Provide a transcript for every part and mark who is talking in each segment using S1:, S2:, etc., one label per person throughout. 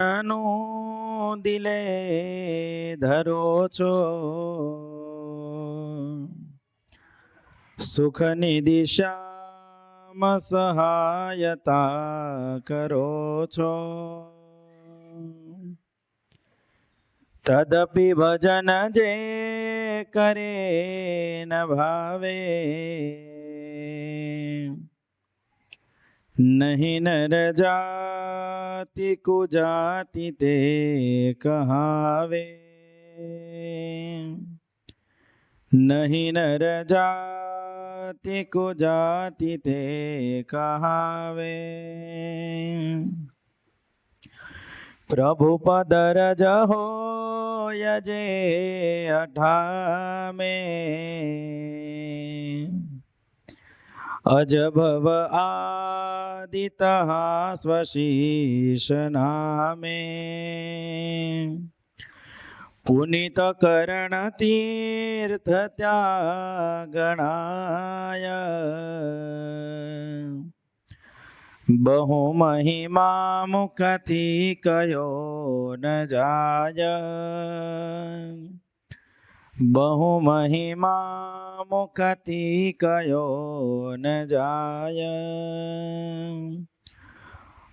S1: નું દિલે ધરો છો, સુખની દિશામાં સહાયતા કરો છો. તદપી ભજન જે કરે ન ભાવે, નહીં નર જાતિ કુજાતિ તે કહાવે. નહીં નર જાતિ કુજાતિ તે કહાવે. પ્રભુ પદરજ હોય જે અઠામે, અજભવ આદિત સ્વશીષ નામે. પુનિત કરણ તીર્થ ત્યાગણાય, બહુ મહિમા મુખથી કયો ન જાય. બહુ મહિમા મુખથી કયો ન જાય.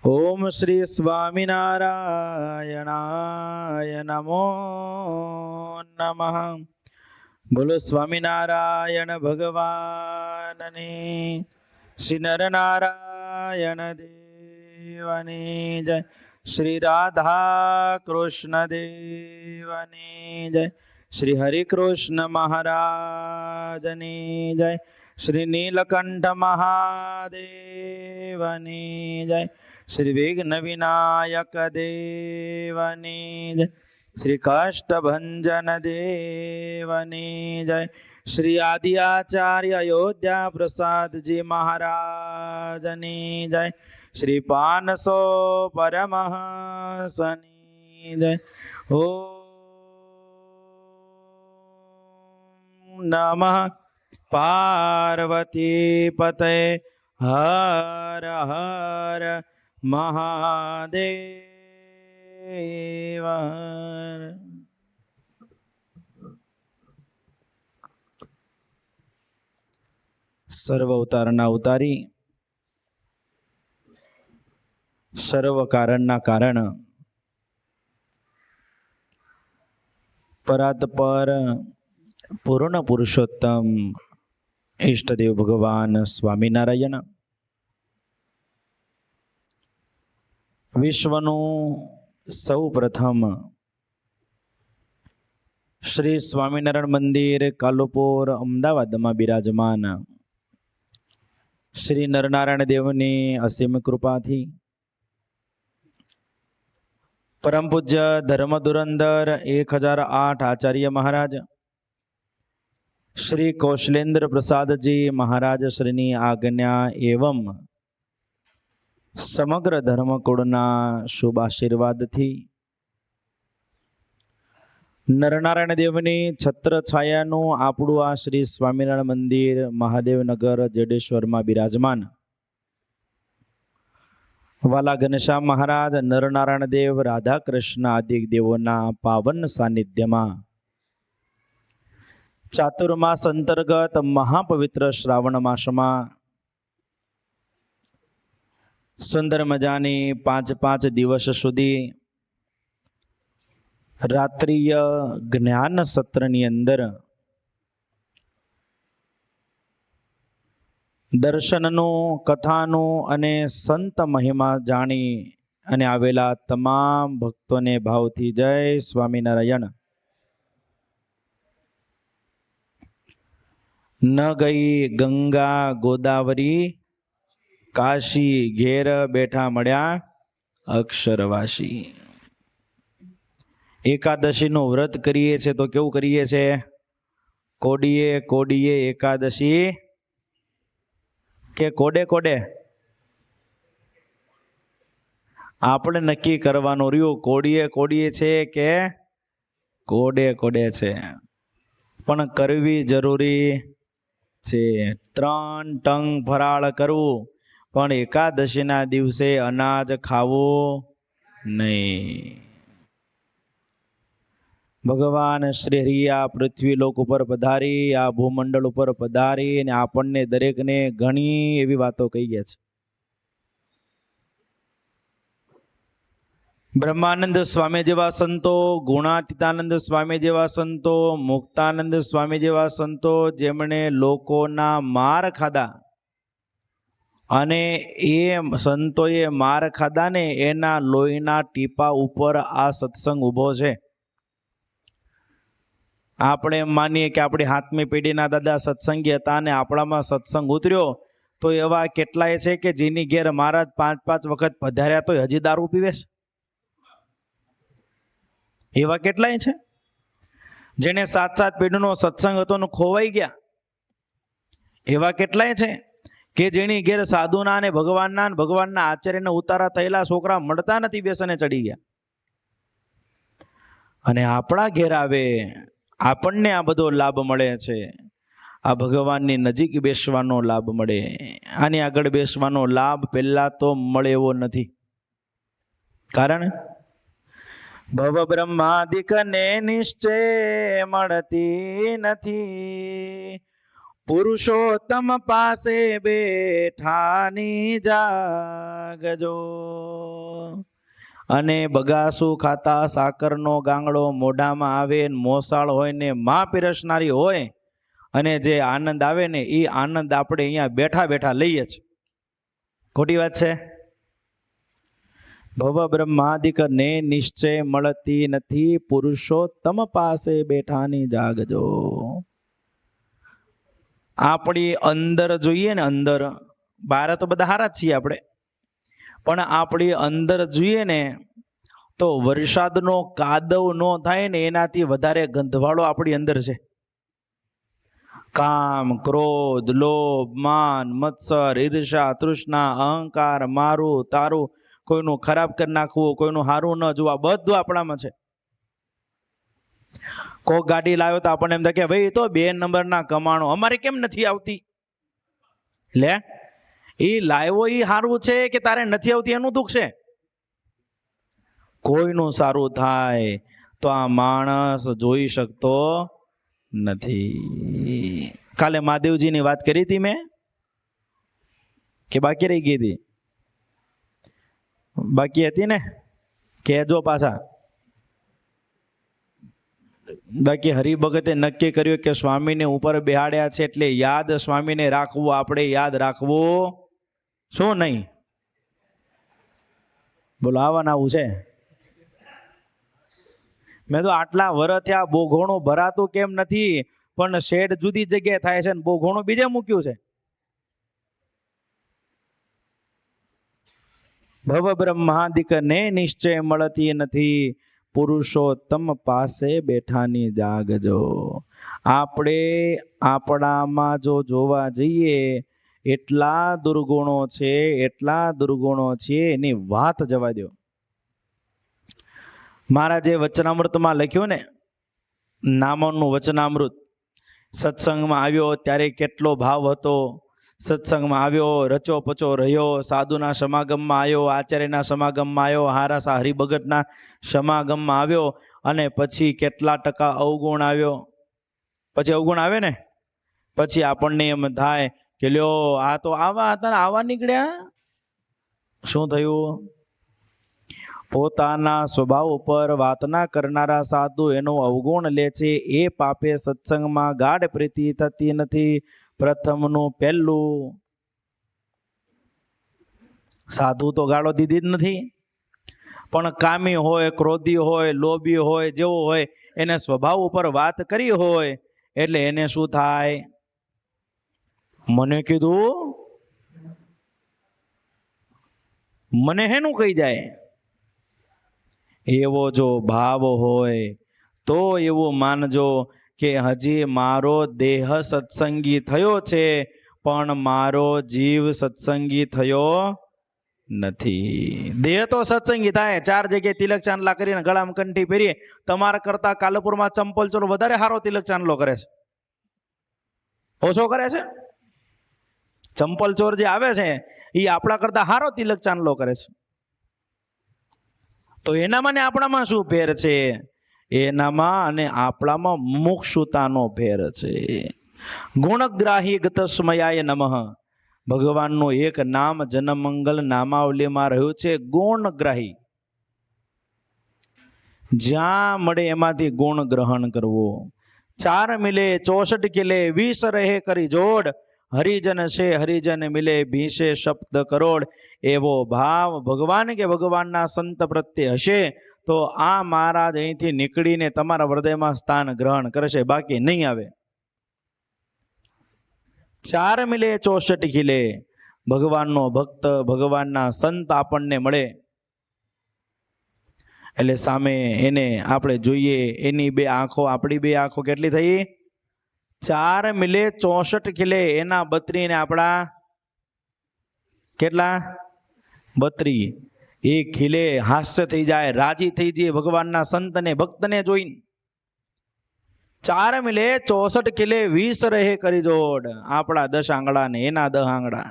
S1: ઓમ શ્રી સ્વામિનારાયણાય નમો નમઃ. બોલો સ્વામિનારાયણ ભગવાનની, શ્રી નરનારાયણ દેવની જય, શ્રી રાધા કૃષ્ણ દેવની જય, શ્રી હરિકૃષ્ણ મહારાજની જય, શ્રી નીલકંઠ મહાદેવની જય, શ્રી વિઘ્ન વિનાયક દેવની જય, શ્રી કાષ્ટભંજન દેવની જય, શ્રી આદિ આચાર્ય અયોધ્યા પ્રસાદજી મહારાજની જય, શ્રી 500 પરમહંસની જય. નમઃ પાર્વતી પતય. હર હર મહાદેવ. સર્વ અવતારના અવતારી, સર્વ કારણના કારણ, પરાત્પર પૂર્ણ પુરુષોત્તમ ઈષ્ટદેવ ભગવાન સ્વામિનારાયણ વિશ્વનું સૌ પ્રથમ શ્રી સ્વામિનારાયણ મંદિર કાલુપુર અમદાવાદમાં બિરાજમાન શ્રી નરનારાયણ દેવની અસીમ કૃપાથી પરમ પૂજ્ય ધર્મ ધુરંધર 1008 આચાર્ય મહારાજ શ્રી કૌશલેન્દ્ર પ્રસાદજી મહારાજ શ્રીની આજ્ઞા એવં સમગ્ર ધર્મકુળના શુભ આશીર્વાદથી નરનારાયણ દેવની છત્ર છાયાનું આપણું આ શ્રી સ્વામિનારાયણ મંદિર મહાદેવનગર જેડેશ્વરમાં બિરાજમાન વાલા ઘનશ્યામ મહારાજ, નરનારાયણ દેવ, રાધા કૃષ્ણ આદિ દેવોના પાવન સાનિધ્યમાં ચાતુર્માસ અંતર્ગત મહાપવિત્ર શ્રાવણ માસમાં સુંદર મજાની 5 દિવસ સુધી રાત્રિય જ્ઞાન સત્રની અંદર દર્શનનું, કથાનું અને સંત મહિમા જાણી અને આવેલા તમામ ભક્તોને ભાવથી જય સ્વામિનારાયણ. ન ગઈ ગંગા ગોદાવરી કાશી, ઘેર બેઠા મળ્યા અક્ષરવાસી. એકાદશીનું વ્રત કરીએ છીએ તો કેવું કરીએ છીએ? કોડીએ કોડીએ એકાદશી કે કોડે કોડે? આપણે નક્કી કરવાનું રહ્યું કોડીએ કોડીએ છે કે કોડે કોડે છે, પણ કરવી જરૂરી છે. 3 ટંગ ફરાળ કરવું, પણ એકાદશીના દિવસે અનાજ ખાવું નહીં. ભગવાન શ્રી હરિ આ પૃથ્વી લોક ઉપર પધારી, આ ભૂમંડળ ઉપર પધારી અને આપણને દરેકને ઘણી એવી વાતો કહી ગયા છે. બ્રહ્માનંદ સ્વામી જેવા સંતો, ગુણાતીતાનંદ સ્વામી જેવા સંતો, મુક્તાનંદ સ્વામી જેવા સંતો, જેમણે લોકોના માર ખાધા અને એ સંતોએ માર ખાધા ને એના લોહીના ટીપા ઉપર આ સત્સંગ ઊભો છે. આપણે એમ માનીએ કે આપણી હાથમી પેઢીના દાદા સત્સંગી હતા અને આપણામાં સત્સંગ ઉતર્યો, તો એવા કેટલાય છે કે જેની ઘેર મહારાજ 5-5 વખત પધાર્યા તો હજી દારૂ પીવે છે. એવા કેટલાય છે જેને 7-7 પેઢીનો સત્સંગ હતો ને ખોવાઈ ગયા. એવા કેટલાય છે કે જેની ઘેર સાધુના અને ભગવાનના આચાર્યને ઉતારા થયેલા છોકરા મળતા નથી, વ્યસને ચડી ગયા. અને આપણા ઘેર આવે, આપણને આ બધો લાભ મળે છે. આ ભગવાનની નજીક બેસવાનો લાભ મળે. આની આગળ બેસવાનો લાભ પહેલા તો મળે એવો નથી. કારણ ભવ બ્રહ્માદિકને નિશ્ચય મળતી નથી, પુરુષોત્તમ પાસે બેઠાની જાગજો. અને બગાસું ખાતા સાકરનો ગાંગડો મોઢામાં આવે, મોસાળ હોય ને માં પીરસનારી હોય, અને જે આનંદ આવે ને એ આનંદ આપણે અહીંયા બેઠા બેઠા લઈએ છીએ. ખોટી વાત છે? ભવ બ્રહ્માદિક ને નિશ્ચય મળતી નથી, પુરુષોત્તમ પાસે બેઠાની જાગજો. આપણી અંદર જોઈએ ને, અંદર, બહાર તો બધા હારા જ છીએ આપણે, પણ આપણી અંદર જોઈએ ને તો વરસાદનો કાદવ ન થાય ને એનાથી વધારે ગંધવાળો આપણી અંદર છે. કામ, ક્રોધ, લોભ, માન, મત્સર, ઈર્ષા, તૃષ્ણા, અહંકાર, મારું તારું, કોઈનું ખરાબ કરી નાખવું, કોઈનું સારું ન જોવા, બધું આપણામાં છે. કોક ગાડી લાવ્યો તો આપણને એમ થાય કે ભાઈ તો 2 નંબરના કમાણો, અમારે કેમ નથી આવતી? લે, એ લાવ્યો એ સારું છે કે તારે નથી આવતી એનું દુઃખ છે? કોઈનું સારું થાય તો આ માણસ જોઈ શકતો નથી. કાલે મહાદેવજીની વાત કરી હતી મેં કે બાકી રહી ગઈ હતી? બાકી હતી ને? કહેજો પાછા. બાકી હરિભગતે નક્કી કર્યું કે સ્વામીને ઉપર બેહાડ્યા છે એટલે યાદ સ્વામીને રાખવું, આપણે યાદ રાખવું. શું નહીં? બોલો, આવવાનું આવું છે. મેં તો આટલા વર્ષ થયા બોઘોણું ભરાતું કેમ નથી, પણ શેડ જુદી જગ્યાએ થાય છે ને બોઘોણું બીજે મૂક્યું છે. ભવ બ્રહ્માદિક ને નિશ્ચય મળતી નથી, પુરુષોત્તમ પાસે બેઠાની જાગજો. આપણે આપણામાં જો જોવા જઈએ એટલા દુર્ગુણો છે, એટલા દુર્ગુણો છે, એની વાત જવા દો. મારા જે વચનામૃતમાં લખ્યું ને, નામોનું વચનામૃત, સત્સંગમાં આવ્યો ત્યારે કેટલો ભાવ હતો, સત્સંગમાં આવ્યો, રચો પચો રહ્યો, સાધુના સમાગમમાં આવ્યો, આચાર્યના સમાગમમાં આવ્યો, હારા હરિભગતના સમાગમમાં આવ્યો, અને પછી કેટલા ટકા અવગુણ આવ્યો. પછી અવગુણ આવે ને પછી આપણને એમ થાય કે લ્યો આ તો આવા હતા ને આવા નીકળ્યા. શું થયું? પોતાના સ્વભાવ ઉપર વાતના કરનારા સાધુ એનો અવગુણ લે છે. એ પાપે સત્સંગમાં ગાઢ પ્રીતિ થતી નથી. પ્રથમનું પહેલું, સાધુ તો ગાળો દીધી જ નથી, પણ કામી હોય, ક્રોધી હોય, લોભી હોય, જેવો હોય એને સ્વભાવ ઉપર વાત કરી હોય એટલે એને શું થાય? મને કીધું, મને હેનું કહી જાય? એવો જો ભાવ હોય તો એવું માનજો કે હજી મારો દેહ સત્સંગી થયો છે, પણ મારો જીવ સત્સંગી થયો નથી. દેહ તો સત્સંગી થાય, 4 જગ્યાએ તિલક ચાંદલા કરીને ગળામાં કંઠી પહેરીએ. તમારા કરતા કાલપુરમાં ચંપલ ચોર વધારે સારો તિલક ચાંદલો કરે છે, ઓછો કરે છે? ચંપલ ચોર જે આવે છે એ આપણા કરતા સારો તિલક ચાંદલો કરે છે. તો એનામાં ને આપણામાં શું ફેર છે? એનામાં અને આપણામાં મુમુક્ષુતાનો ફેર છે. ગુણગ્રાહી ગતસ્મયાય નમઃ. ભગવાનનું એક નામ જનમંગલ નામાવલીમાં રહ્યું છે ગુણગ્રાહી. જ્યાં મળે એમાંથી ગુણ ગ્રહણ કરવો. 4 મિલે 64 કિલે 20 રહે કરી જોડ. હરિજન છે હરિજન મિલે ભીષે શબ્દ કરોડ. એવો ભાવ ભગવાન કે ભગવાનના સંત પ્રત્યે હશે તો આ મહારાજ અહીંથી નીકળીને તમારા હૃદયમાં સ્થાન ગ્રહણ કરશે, બાકી નહીં આવે. 4 મિલે 64 કિલે. ભગવાનનો ભક્ત ભગવાનના સંત આપણને મળે એટલે સામે એને આપણે જોઈએ, એની 2 આંખો આપણી 2 આંખો કેટલી થઈ? 4 મિલે 64 કિલે. એના 32 ને આપણા કેટલા? 32. એ ખીલે હાસ્ય થઈ જાય, રાજી થઈ જાય ભગવાનના સંતને ભક્તને જોઈને. 4 મિલે 64 કિલે 20 રહે કરી જોડ. આપણા 10 આંગળા ને એના 10 આંગળા.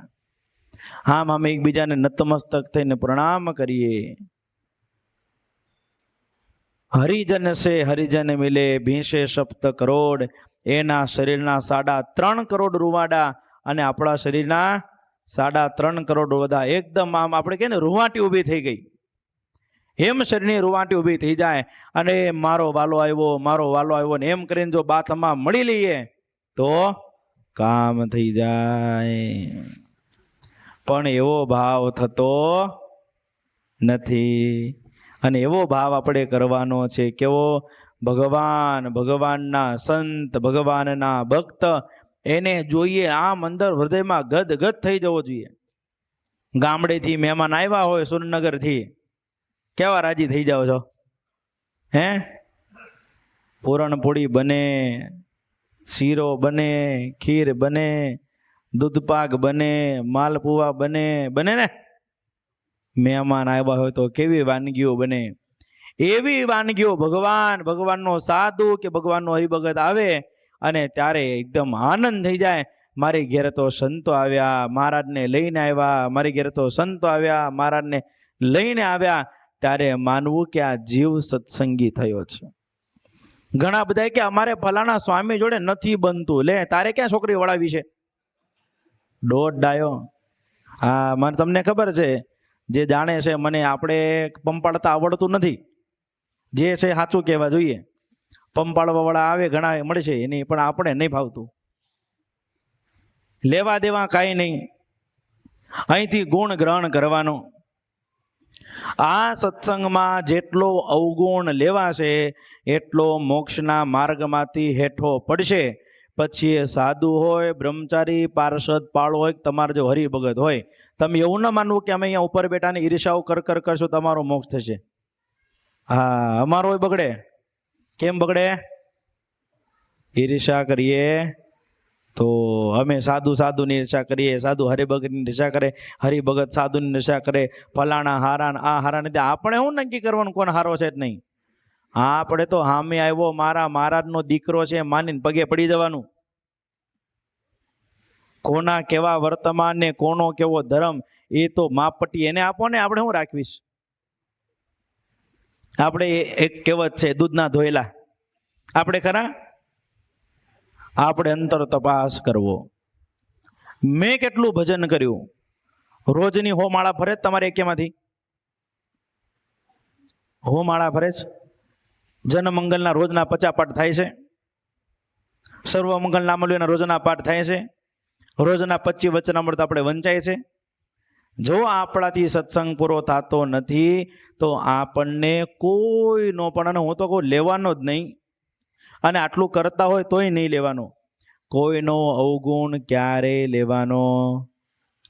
S1: આમ અમે એકબીજાને નતમસ્તક થઈને પ્રણામ કરીએ. હરિજન છે હરિજન મિલે ભીંસે સપ્ત કરોડ. એના શરીરના 3.5 કરોડ રૂવાડા અને આપણા શરીરના 3.5 કરોડ રૂવાડા. એકદમ આમ આપણે કહીએ ને રૂવાટી ઊભી થઈ ગઈ એમ શરીરની રૂવાટી ઊભી થઈ જાય. અને મારો વાલો આવ્યો ને એમ કરીને જો બાથમાં મળી લઈએ તો કામ થઈ જાય. પણ એવો ભાવ થતો નથી. અને એવો ભાવ આપણે કરવાનો છે. કેવો? ભગવાન ભગવાનના સંત ભગવાનના ભક્ત એને જોઈએ આમ અંદર હૃદયમાં ગદગદ થઈ જવો જોઈએ. ગામડેથી મહેમાન આવ્યા હોય સુરનગરથી, કેવા રાજી થઈ જાઓ છો? હે? પૂરણપોળી બને, શીરો બને, ખીર બને, દૂધપાક બને, માલપુવા બને ને? મહેમાન આવ્યા હોય તો કેવી વાનગીઓ બને. એવી વાનગીઓ ભગવાનનો સાધુ કે ભગવાનનો હરિભગત આવે અને ત્યારે એકદમ આનંદ થઈ જાય. મારી ઘેર તો સંતો આવ્યા, મહારાજને લઈને આવ્યા, મારી ઘેર તો સંતો આવ્યા, મહારાજને લઈને આવ્યા. ત્યારે માનવું કે આ જીવ સત્સંગી થયો છે. ઘણા બધા કે અમારે ફલાણા સ્વામી જોડે નથી બનતું. લે, તારે ક્યાં છોકરી વળાવી છે? દોઢ ડાયો. હા, મને તમને ખબર છે, જે જાણે છે મને આપણે પંપાડતા આવડતું નથી. જે છે સાચું કહેવા જોઈએ. પંપાડવા વાળા આવે ઘણા મળે છે એની, પણ આપણે નહીં ફાવતું. લેવા દેવા કાંઈ નહીં. અહીંથી ગુણ ગ્રહણ કરવાનો. આ સત્સંગમાં જેટલો અવગુણ લેવાશે એટલો મોક્ષના માર્ગમાંથી હેઠો પડશે. પછી એ સાધુ હોય, બ્રહ્મચારી, પાર્ષદ, પાળો હોય, તમારે જો હરિભગત હોય, તમે એવું ના માનવું કે અમે અહીંયા ઉપર બેઠાને ઈર્ષાઓ કરશો તમારો મોક્ષ થશે. હા, અમારો બગડે. કેમ બગડે? ઈર્ષા કરીએ તો અમે સાધુની ઈર્ષા કરીએ, સાધુ હરિભગતની ઈર્ષા કરે, હરિભગત સાધુની ઈર્ષા કરે. ફલાણા હારા આ હારા નથી. આપણે શું નક્કી કરવાનું કોણ હારો છે જ નહીં? આપણે તો હામે આવ્યો મારા મહારાજનો દીકરો છે માનીને પગે પડી જવાનું. કોના કેવા વર્તમાન ને કોનો કેવો ધર્મ એ તો માપપટ્ટી એને આપો ને. આપણે શું રાખવીશ? આપણે એક કહેવત છે, દૂધના ધોયેલા. આપણે ખરા? આપણે અંતર તપાસ કરવો. મેં કેટલું ભજન કર્યું? રોજની હો માળા ફરે તમારે એકેમાંથી? હો માળા ફરે છે? જનમંગલના રોજના 50 પાઠ થાય છે. સર્વમંગલ નામલીના રોજના પાઠ થાય છે. રોજના 25 વચનામૃત આપણે વંચાય છે. જો આપણાથી સત્સંગ પૂરો થતો નથી તો આપણને કોઈનો પણ, અને હું તો કહું લેવાનો જ નહીં, અને આટલું કરતા હોય તોય નહીં લેવાનો. કોઈનો અવગુણ ક્યારેય લેવાનો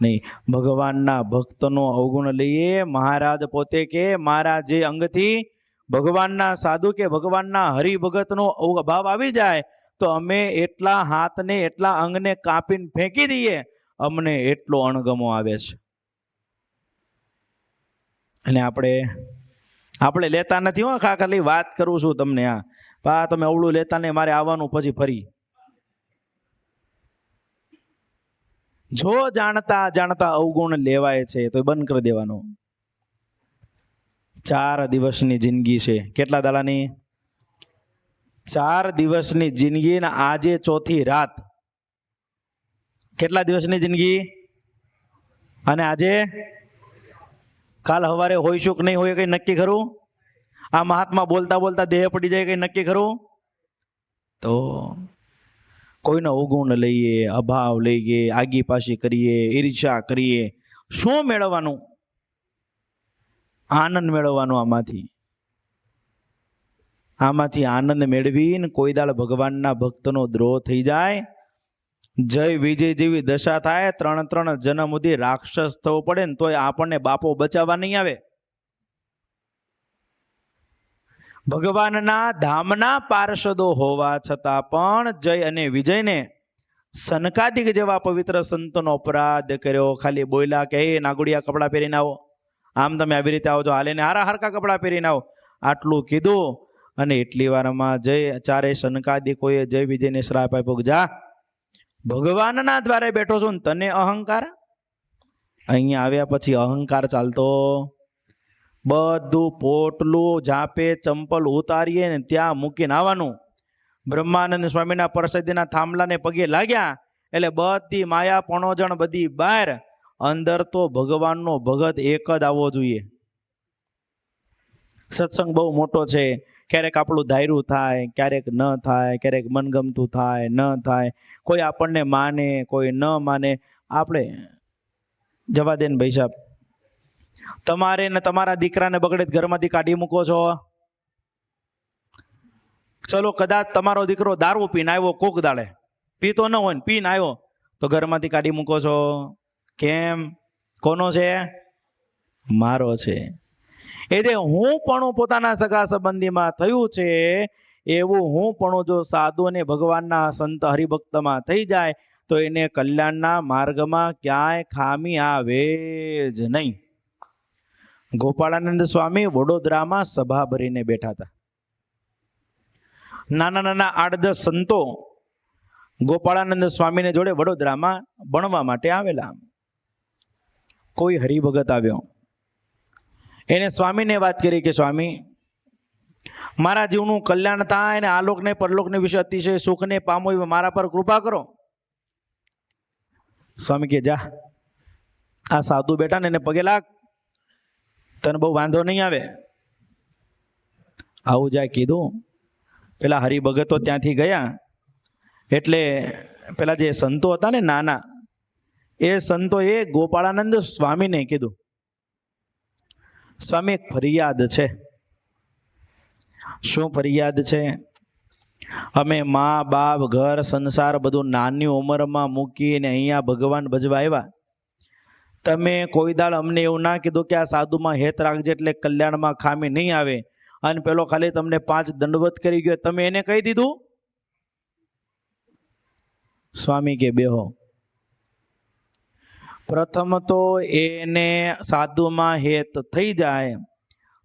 S1: નહીં. ભગવાનના ભક્તનો અવગુણ લઈએ. મહારાજ પોતે કે મારા જે અંગથી ભગવાનના સાધુ કે ભગવાનના હરિભગતનો અભાવ આવી જાય તો અમે એટલા હાથને એટલા અંગને કાપીને ફેંકી દઈએ, અમને એટલો અણગમો આવે છે. અને આપણે લેતા નથી. હો, ખાલી વાત કરું છું તમને. તમે અવળું લેતા નહીં, મારે આવવાનું પછી ફરી. જો જાણતા અવગુણ લેવાય છે તો બંધ કરી દેવાનો. 4 દિવસની જિંદગી છે. કેટલા દાડાની? 4 દિવસની જિંદગી ને આજે ચોથી રાત. કેટલા દિવસની જિંદગી? અને આજે કાલ સવારે હોઈશું કે નહીં હોય કઈ નક્કી ખરું? આ મહાત્મા બોલતા બોલતા દેહ પડી જાય કઈ નક્કી ખરું? તો કોઈનો અવગુણ લઈએ, અભાવ લઈએ, આગી પાછી કરીએ, ઈર્ષ્યા કરીએ, શું મેળવવાનું? આનંદ મેળવવાનો. આમાંથી આનંદ મેળવીને કોઈ દાળ ભગવાનના ભક્તનો દ્રોહ થઈ જાય, જય વિજય જેવી દશા થાય, 3 જન્મ સુધી રાક્ષસ થવો પડે ને તોય આપણને બાપો બચાવવા નહીં આવે. ભગવાનના ધામના પાર્ષદો હોવા છતાં પણ જય અને વિજયને સનકાદિક જેવા પવિત્ર સંતોનો અપરાધ કર્યો. ખાલી બોલ્યા કે એ નાગુડિયા કપડાં પહેરીને આવો, આમ તમે આવી રીતે આવજો, હાલે ને હારા હરકા કપડાં પહેરીને આવો, આટલું કીધું અને એટલી વારમાં જય ચારે સનકાદિકોએ જય વિજયને શ્રાપ આપ્યો, જા ભગવાનના દ્વારે બેઠો છું ને તને અહંકાર. અહીંયા આવ્યા પછી અહંકાર ચાલતો. બધું પોટલું જાપે ચંપલ ઉતારીએ ને ત્યાં મૂકીને આવવાનું. બ્રહ્માનંદ સ્વામીના પરસદીના થાંભલાને પગે લાગ્યા એટલે બધી માયા પણોજણ બધી બહાર, અંદર તો ભગવાનનો ભગત એક જ આવવો જોઈએ. સત્સંગ બહુ મોટો છે. ક્યારેક આપણું ધાર્યું થાય, ક્યારેક ન થાય, ક્યારેક મનગમતું થાય, ન થાય, કોઈ આપણને માને, કોઈ ન માને. આપણે જવા દે ને ભાઈ સાહેબ, તમારે ને તમારા દીકરાને બગડે ઘરમાંથી કાઢી મૂકો છો. ચલો કદાચ તમારો દીકરો દારૂ પીને આવ્યો, કોક દાડે પીતો ન હોય ને પીને આવ્યો તો ઘરમાંથી કાઢી મૂકો છો. કેમ? કોનો છે? મારો છે. એ જે હું પણ પોતાના સગા સંબંધીમાં થયું છે એવું હું પણ જો સાધુ અને ભગવાનના સંત હરિભક્તમાં થઈ જાય તો એને કલ્યાણના માર્ગમાં ક્યાંય ખામી આવે જ નહીં. ગોપાળાનંદ સ્વામી વડોદરામાં સભા ભરીને બેઠા હતા. નાના નાના 8-10 સંતો ગોપાળાનંદ સ્વામીને જોડે વડોદરામાં ભણવા માટે આવેલા. કોઈ હરિભગત આવ્યો, એને સ્વામીને વાત કરી કે સ્વામી, મારા જીવનું કલ્યાણ થાય ને આલોકને પરલોકને વિશે અતિશય સુખને પામો એવી મારા પર કૃપા કરો. સ્વામી કે જા, આ સાધુ બેઠા ને એને પગે લાગ, તને બહુ વાંધો નહીં આવે. આવું જાય કીધું. પેલા હરિભગતો ત્યાંથી ગયા એટલે પેલા જે સંતો હતા ને નાના, એ સંતોએ ગોપાળાનંદ સ્વામીને કીધું, સ્વામી એક ફરિયાદ છે. શું ફરિયાદ છે? અમે મા બાપ ઘર સંસાર બધું નાની ઉંમરમાં મૂકીને અહીંયા ભગવાન ભજવા આવ્યા. તમે કોઈ દાળ અમને એવું ના કીધું કે આ સાધુમાં હેત રાખજે એટલે કલ્યાણમાં ખામી નહીં આવે, અને પેલો ખાલી તમને 5 દંડવત કરી ગયો, તમે એને કહી દીધું. સ્વામી કે બેહો. પ્રથમ તો એને સાધુમાં હેત થઈ જાય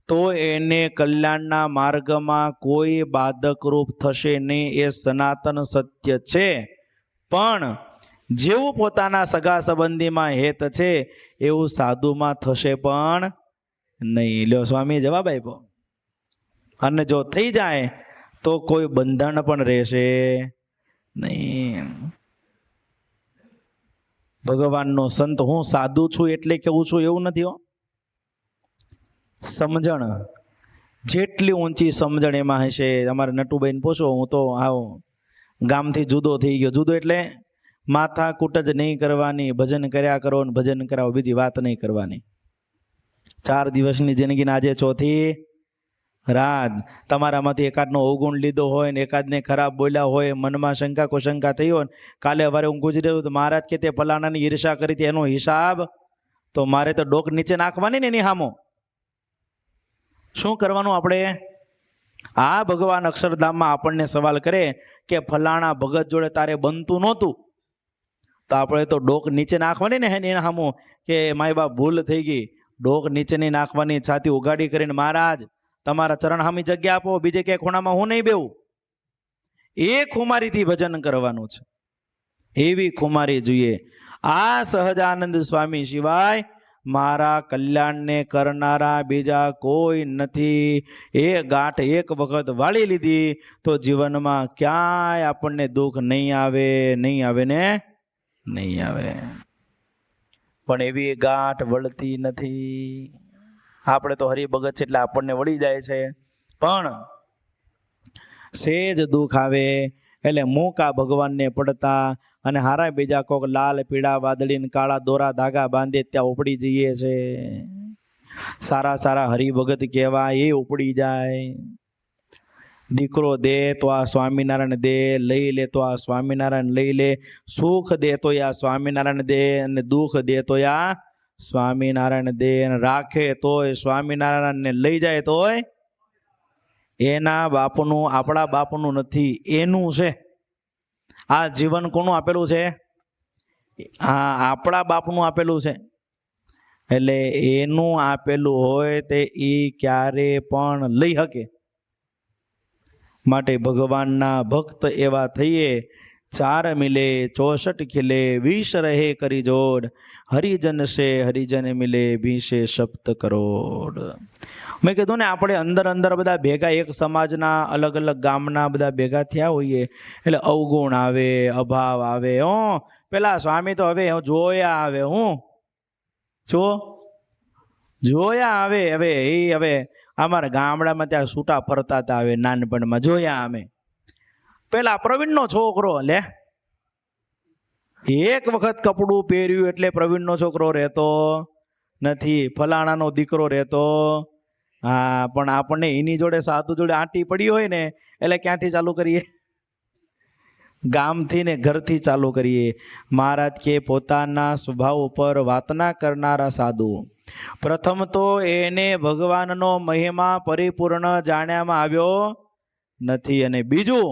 S1: તો એને કલ્યાણના માર્ગમાં કોઈ બાધકરૂપ થશે નહીં, એ સનાતન સત્ય છે. પણ જેવું પોતાના સગા સંબંધીમાં હેત છે એવું સાધુમાં થશે પણ નહીં. લ્યો સ્વામી જવાબ આપ્યો. અને જો થઈ જાય તો કોઈ બંધન પણ રહેશે નહીં. ભગવાનનો સંત હું સાધુ છું એટલે કેવું છું એવું નથી હો. સમજણ જેટલી ઊંચી સમજણ એમાં હશે. અમારે નટુભાઈને પૂછો, હું તો આવો ગામથી જુદો થઈ ગયો. જુદો એટલે માથા કૂટ જ નહીં કરવાની, ભજન કર્યા કરો ને ભજન કરાવો, બીજી વાત નહીં કરવાની. 4 દિવસની જિંદગીના આજે ચોથી રાત. તમારામાંથી એકાદનો અવગુણ લીધો હોય ને એકાદને ખરાબ બોલ્યા હોય, મનમાં શંકા કુશંકા થઈ હોય, કાલે સવારે હું ગુજર્યો તો મહારાજ કે તે ફલાણાની ઈર્ષા કરી હતી, એનો હિસાબ તો મારે તો ડોક નીચે નાખવાની ને એની સામો. શું કરવાનું આપણે? આ ભગવાન અક્ષરધામમાં આપણને સવાલ કરે કે ફલાણા ભગત જોડે તારે બનતું નહોતું, તો આપણે તો ડોક નીચે નાખવાની ને એના સામો કે માય બાપ ભૂલ થઈ ગઈ. ડોક નીચે નહીં નાખવાની, છાતી ઉગાડી કરીને મહારાજ તમારા ચરણ સામી જગ્યા આપો, બીજે ક્યાંય ખૂણામાં હું નહીં બેવું. એ ખુમારીથી ભજન કરવાનું છે, એવી ખુમારી જોઈએ. આ સહજાનંદ સ્વામી સિવાય મારા કલ્યાણને કરનારા બીજા કોઈ નથી. એ ગાંઠ એક વખત વાળી લીધી તો જીવનમાં ક્યાંય આપણને દુઃખ નહીં આવે, નહીં આવે ને નહીં આવે. પણ એવી ગાંઠ વળતી નથી. આપણે તો હરિભગત છે એટલે આપણને વળી જાય છે, પણ સેજ દુઃખ આવે એટલે મૂકા ભગવાનને પડતા અને હારા બીજા કોક લાલ પીળા વાદળીને કાળા દોરા ધાગા બાંધે ત્યાં ઉપડી જઈએ છે. સારા સારા હરિભગત કહેવા એ ઉપડી જાય. દીકરો દે તો આ સ્વામિનારાયણ દે, લઈ લે તો આ સ્વામિનારાયણ લઈ લે, સુખ દે તો આ સ્વામિનારાયણ દે, અને દુઃખ દે તો આ સ્વામિનારાયણ દે, અને રાખે તોય સ્વામિનારાયણને લઈ જાય તોય એના બાપનું, આપણા બાપનું નથી, એનું છે. આ જીવન કોનું આપેલું છે? હા, આપણા બાપનું આપેલું છે. એટલે એનું આપેલું હોય તે એ ક્યારે પણ લઈ શકે. માટે ભગવાનના ભક્ત એવા થઈએ. 4 મિલે 64 ખીલે 20 રહે કરી જોડ, હરિજન સે હરિજન મિલે 20 સપ્ત કરોડ. મેં કીધું ને, આપણે અંદર અંદર બધા ભેગા એક સમાજના અલગ અલગ ગામના બધા ભેગા થયા હોઈએ એટલે અવગુણ આવે, અભાવ આવે. પેલા સ્વામી તો હવે જોયા આવે, જોયા આવે. હવે અમારા ગામડામાં ત્યાં છૂટા ફરતા હતા, હવે નાનપણમાં જોયા અમે. પેલા પ્રવીણનો છોકરો, લે એક વખત કપડું પહેર્યું એટલે પ્રવીણનો છોકરો રહેતો નથી, ફલાણાનો દીકરો રહેતો. હા, પણ આપણને એની જોડે સાધુ જોડે આંટી પડી હોય ને એટલે ક્યાંથી ચાલુ કરીએ? ગામથી ને ઘરથી ચાલુ કરીએ. મહારાજ કે પોતાના સ્વભાવ ઉપર વાતના કરનારા સાધુ, પ્રથમ તો એને ભગવાનનો મહિમા પરિપૂર્ણ જાણ્યામાં આવ્યો નથી, અને બીજું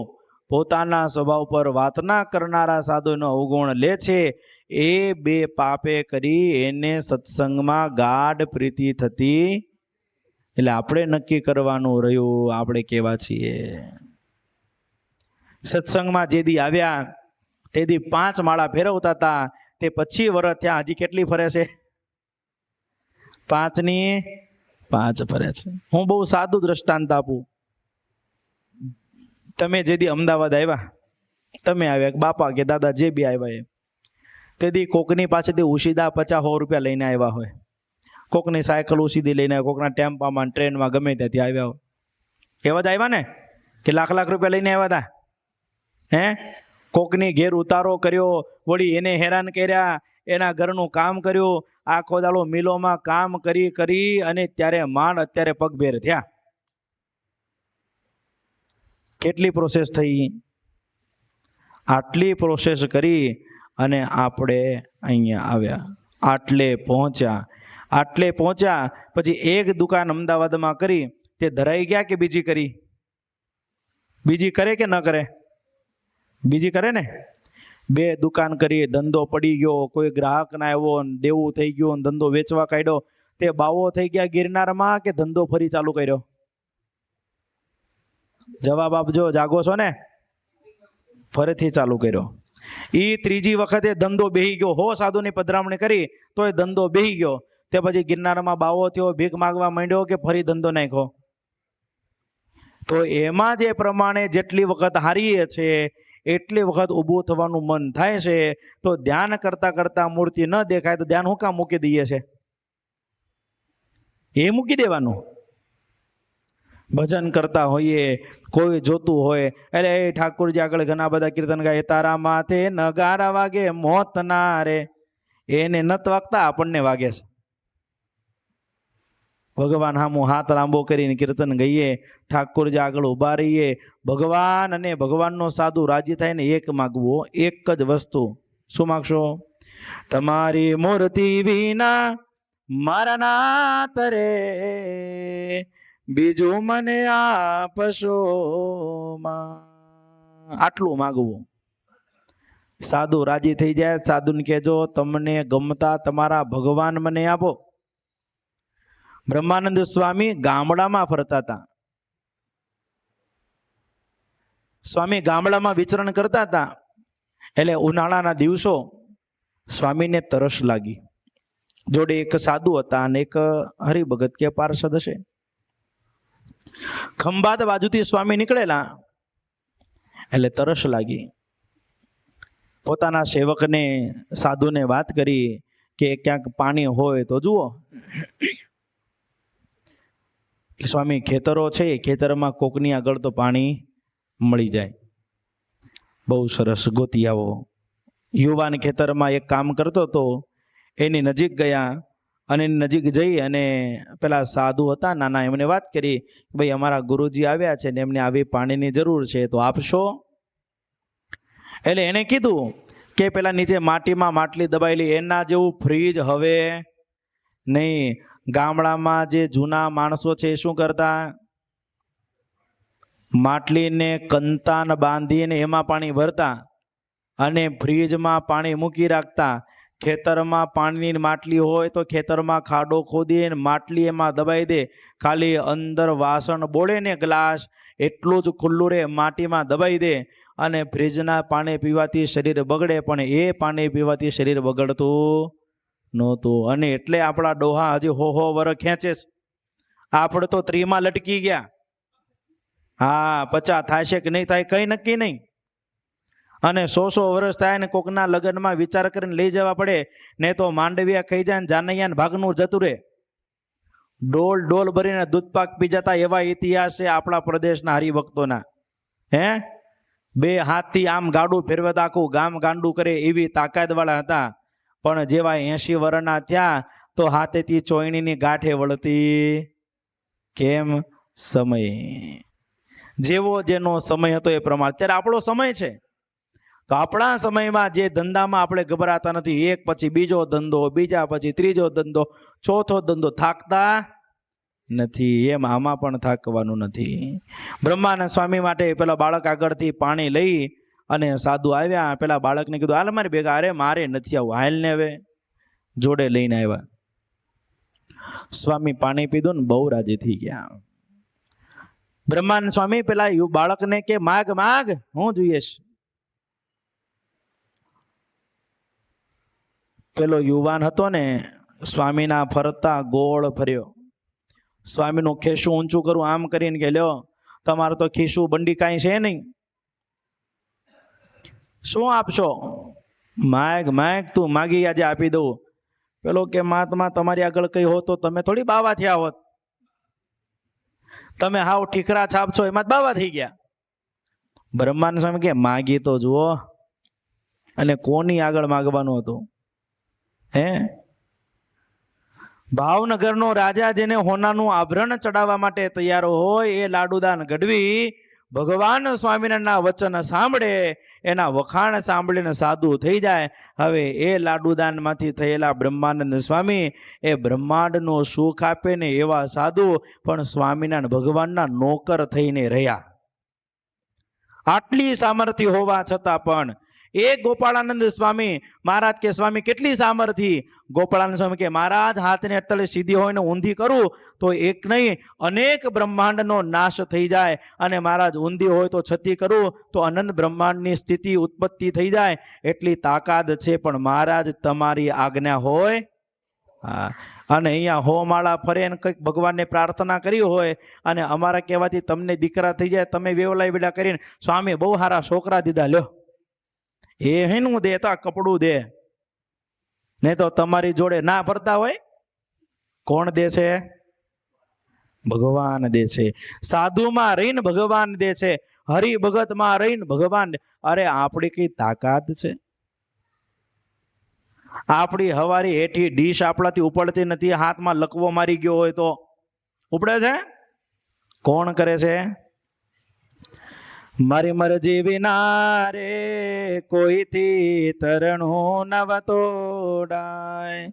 S1: પોતાના સ્વભાવ પર વાતના કરનારા સાધુનો અવગુણ લે છે. એ બે પાપે કરી એને સત્સંગમાં ગાઢ પ્રીતિ થતી. એટલે આપણે નક્કી કરવાનું રહ્યું આપણે કેવા છીએ. સત્સંગમાં જે દી આવ્યા તે દી 5 માળા ફેરવતા હતા, તે 25 વર્ષ ત્યાં હજી કેટલી ફરે છે? 5ની 5 ફરે છે. હું બહુ સાદું દ્રષ્ટાંત આપું. તમે જે દી અમદાવાદ આવ્યા, તમે આવ્યા, બાપા કે દાદા જે બી આવ્યા, તે દી કોકની પાસેથી ઉસીદા 50-100 રૂપિયા લઈને આવ્યા હોય, કોકની સાયકલ ઉસીદી લઈને આવ્યા, કોકના ટેમ્પામાં ટ્રેનમાં ગમે ત્યાંથી આવ્યા હોય. એવા જ આવ્યા ને કે લાખ રૂપિયા લઈને આવ્યા હતા? કોકની ઘેર ઉતારો કર્યો, વળી એને હેરાન કર્યા, એના ઘરનું કામ કર્યું, આખો દાડો મિલોમાં કામ કરી અને ત્યારે માંડ અત્યારે પગભેર થયા. કેટલી પ્રોસેસ થઈ? આટલી પ્રોસેસ કરી અને આપણે અહીંયા આવ્યા, આટલે પહોંચ્યા. પછી એક દુકાન અમદાવાદમાં કરી, તે ધરાઈ ગયા કે બીજી કરી? બીજી કરે કે ન કરે? બીજી કરે ને. 2 દુકાન કરી, ધંધો પડી ગયો, કોઈ ગ્રાહક ના આવ્યો, દેવું થઈ ગયું, ધંધો વેચવા કાઢ્યો. તે બાવો થઈ ગયા ગિરનારમાં કે ધંધો ફરી ચાલુ કર્યો? જવાબ આપજો, જાગો છો ને? ફરીથી ચાલુ કર્યો. એ ત્રીજી વખતે ધંધો બેહી ગયો. 100 સાધુની પધરામણી કરી તો એ ધંધો બેહી ગયો. તે પછી ગિરનારમાં બાવો થયો, ભીખ માગવા માંડ્યો કે ફરી ધંધો નાખ્યો? તો એમાં જે પ્રમાણે જેટલી વખત હારીએ છે એટલી વખત ઊભું થવાનું મન થાય છે. તો ધ્યાન કરતા મૂર્તિ ન દેખાય તો ધ્યાન હું કામ મૂકી દઈએ છે? એ મૂકી દેવાનું. ભજન કરતા હોઈએ, કોઈ જોતું હોય એટલે એ ઠાકોરજી આગળ ઘણા બધા કીર્તન ગાય, તારા માથે નગારા વાગે મોત ના રે, એને નત વાગતા આપણને વાગે છે. ભગવાન હામું હાથ લાંબો કરીને કીર્તન ગઈએ, ઠાકોરજી આગળ ઊભા રહીએ. ભગવાન અને ભગવાનનો સાધુ રાજી થાય ને એક માગવું, એક જ વસ્તુ. શું માગશો? તમારી મૂર્તિ વિના મારા નાથ રે, બીજું મને આપશો માં. આટલું માગવું. સાધુ રાજી થઈ જાય. સાધુને કહેજો તમને ગમતા તમારા ભગવાન મને આપો. બ્રહ્માનંદ સ્વામી ગામડામાં ફરતા હતા. સ્વામી ગામડામાં વિચરણ કરતા હતા. એટલે ઉનાળાના દિવસો સ્વામીને તરસ લાગી. જોડે એક સાધુ હતા અને એક હરિભગત કે પાર્ષદ હશે. ખંભાત બાજુથી સ્વામી નીકળેલા એટલે તરસ લાગી. પોતાના સેવકને સાધુને વાત કરી કે ક્યાંક પાણી હોય તો જુઓ. સ્વામી ખેતરો છે, એ ખેતરમાં કોકની આગળ તો પાણી મળી જાય. બહુ સરસ, ગોતી આવો. યુવાન ખેતરમાં એક કામ કરતો હતો, એની નજીક ગયા અને એની નજીક જઈ અને પેલા સાધુ હતા નાના, એમને વાત કરી, ભાઈ અમારા ગુરુજી આવ્યા છે ને એમને આવી પાણીની જરૂર છે, તો આપશો? એટલે એને કીધું કે પેલા નીચે માટીમાં માટલી દબાયેલી, એના જેવું ફ્રીજ હવે નહીં. ગામડામાં જે જૂના માણસો છે એ શું કરતા? માટલીને કંતાન બાંધીને એમાં પાણી ભરતા અને ફ્રીજમાં પાણી મૂકી રાખતા. ખેતરમાં પાણીની માટલી હોય તો ખેતરમાં ખાડો ખોદીને માટલી એમાં દબાઈ દે, ખાલી અંદર વાસણ બોળે ને ગ્લાસ એટલું જ ખુલ્લું રહે, માટીમાં દબાઈ દે. અને ફ્રીજના પાણી પીવાથી શરીર બગડે, પણ એ પાણી પીવાથી શરીર બગડતું નહોતું. અને એટલે આપણા ડોહા હજી હો વર ખેંચે. આપણે તો 30 લટકી ગયા. હા, 50 થાય છે કે નહીં થાય કઈ નક્કી નહીં. અને 100 વર્ષ થાય ને કોકના લગ્નમાં વિચાર કરીને લઈ જવા પડે, ને તો માંડવિયા ખાઈ જાય ને જાનૈયા ભાગનું જતું રહે. ડોલ ભરીને દૂધપાક પી જતા એવા ઇતિહાસ છે આપણા પ્રદેશના હરિભક્તોના. હે, 2 હાથથી આમ ગાડું ફેરવે તો આખું ગામ ગાંડું કરે એવી તાકાત વાળા હતા. પણ જેવા 80 વર્ષના થયા તો હાથેથી ચોયણીની ગાંઠે વળતી. કેમ? સમય. જેવો જેનો સમય હતો એ પ્રમાણે. અત્યારે આપણો સમય છે, તો આપણા સમયમાં જે ધંધામાં આપણે ગભરાતા નથી, એક પછી બીજો ધંધો, બીજા પછી ત્રીજો ધંધો, ચોથો ધંધો, થાકતા નથી. એમ આમાં પણ થાકવાનું નથી. બ્રહ્માનંદ સ્વામી માટે પેલા બાળક આગળથી પાણી લઈ અને સાધુ આવ્યા. પેલા બાળકને કીધું હાલ મારી ભેગા. અરે મારે નથી આવું, હાલ ને. હવે જોડે લઈને આવ્યા. સ્વામી પાણી પીધું ને બહુ રાજી થઈ ગયા. બ્રહ્માનંદ સ્વામી પેલા બાળકને કે માગ માગ, હું જોઈએ. પેલો યુવાન હતો ને, સ્વામીના ફરતા ગોળ ફર્યો. સ્વામીનું ખિસ્સું ઊંચું કરું આમ કરીને કે લ્યો, તમારું તો ખિસ્સું બંડી કાંઈ છે નહીં, શું આપશો? માગ માગ, તું માગી આજે આપી દઉં. પેલો કે મહાત્મા તમારી આગળ કઈ હોત તો તમે થોડી બાવા થયા હોત. તમે હાવ ઠીકરા છાપશો એમાં જ બાવા થઈ ગયા. બ્રહ્માનંદ સ્વામી કે માગી તો જુઓ. અને કોની આગળ માગવાનું હતું? હે, ભાવનગરનો રાજા જેને હોનાનું આભરણ ચડાવવા માટે તૈયાર હોય એ લાડુદાન ગઢવી ભગવાન સ્વામિનારાયણના વચન સાંભળે, એના વખાણ સાંભળીને સાધુ થઈ જાય. હવે એ લાડુદાનમાંથી થયેલા બ્રહ્માનંદ સ્વામી એ બ્રહ્માંડનું સુખ આપે ને એવા સાધુ પણ સ્વામિનારાયણ ભગવાનના નોકર થઈને રહ્યા. આટલી સામર્થ્ય હોવા છતાં પણ એ ગોપાળાનંદ સ્વામી મહારાજ કે સ્વામી કેટલી સામર્થ્ય? ગોપાળાનંદ સ્વામી કે મહારાજ હાથને અટલે સીધી હોય ને ઊંધી કરું તો એક નહીં અનેક બ્રહ્માંડનો નાશ થઈ જાય, અને મહારાજ ઊંધી હોય તો છતી કરું તો અનંત બ્રહ્માંડની સ્થિતિ ઉત્પત્તિ થઈ જાય. એટલી તાકાત છે, પણ મહારાજ તમારી આજ્ઞા હોય. હા, અને અહીંયા હો માળા ફરે ને કંઈક ભગવાનને પ્રાર્થના કરી હોય અને અમારા કહેવાથી તમને દીકરા થઈ જાય, તમે વેવલાઈ વેડા કરીને સ્વામી બહુ સારા છોકરા દીધા, લ્યો એ હેનું દે તો આ કપડું દે, નહીં તો તમારી જોડે ના ફરતા હોય. કોણ દે છે? ભગવાન દે છે. સાધુમાં રહીને ભગવાન દે છે, હરિભગતમાં રહીને ભગવાન. અરે આપણી કઈ તાકાત છે? આપણી હવારી હેઠી ડીશ આપણાથી ઉપડતી નથી. હાથમાં લકવો મારી ગયો હોય તો ઉપડે છે? કોણ કરે છે? મારી મરજી વિના રે કોઈથી તરણું નવ તોડાય,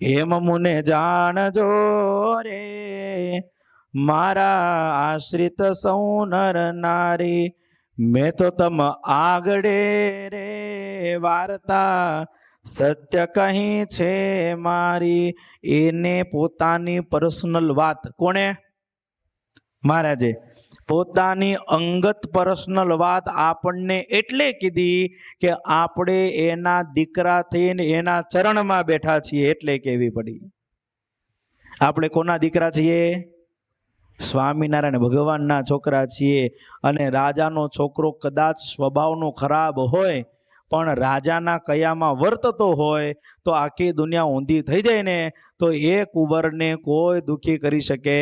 S1: એમ મુને જાણજો રે મારા આશ્રિત સૌ નર નારી. મેં તો તમ આગળે રે વાર્તા સત્ય કહી છે મારી. એને પોતાની પર્સનલ વાત કોણે? મહારાજે પોતાની અંગત પર્સનલ વાત આપણને એટલે કીધી કે આપણે એના દીકરા થઈને એના ચરણમાં બેઠા છીએ એટલે કહેવી પડી. આપણે કોના દીકરા છીએ? સ્વામિનારાયણ ભગવાનના છોકરા છીએ. અને રાજાનો છોકરો કદાચ સ્વભાવનો ખરાબ હોય પણ રાજાના કયામાં વર્તતો હોય તો આખી દુનિયા ઊંધી થઈ જાય ને તો એ કુંવરને કોઈ દુઃખી કરી શકે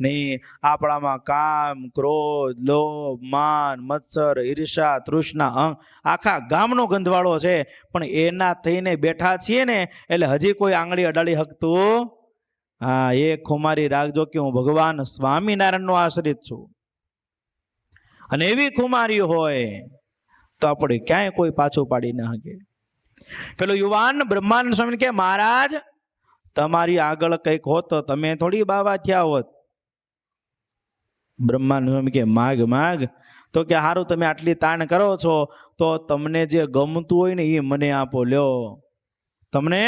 S1: નહીં. આપણામાં કામ, ક્રોધ, લોભ, માન, મત્સર, ઈર્ષા, તૃષ્ણા, અહં આખા ગામનો ગંધવાળો છે પણ એના થઈને બેઠા છીએ ને એટલે હજી કોઈ આંગળી અડાડી શકતું. હા, એ ખુમારી રાખજો કે હું ભગવાન સ્વામિનારાયણનો આશ્રિત છું. અને એવી ખુમારી હોય તો આપણે ક્યાંય કોઈ પાછું પાડી ન શકે. પેલો યુવાન બ્રહ્માનંદ સ્વામી કે મહારાજ તમારી આગળ કંઈક હોત તો તમે થોડી બાવા થયા હોત. બ્રહ્માનંદ સ્વામી કે માગ માગ. તો કે સારું તમે આટલી તાણ કરો છો તો તમને જે ગમતું હોય ને એ મને આપો. લ્યો, તમને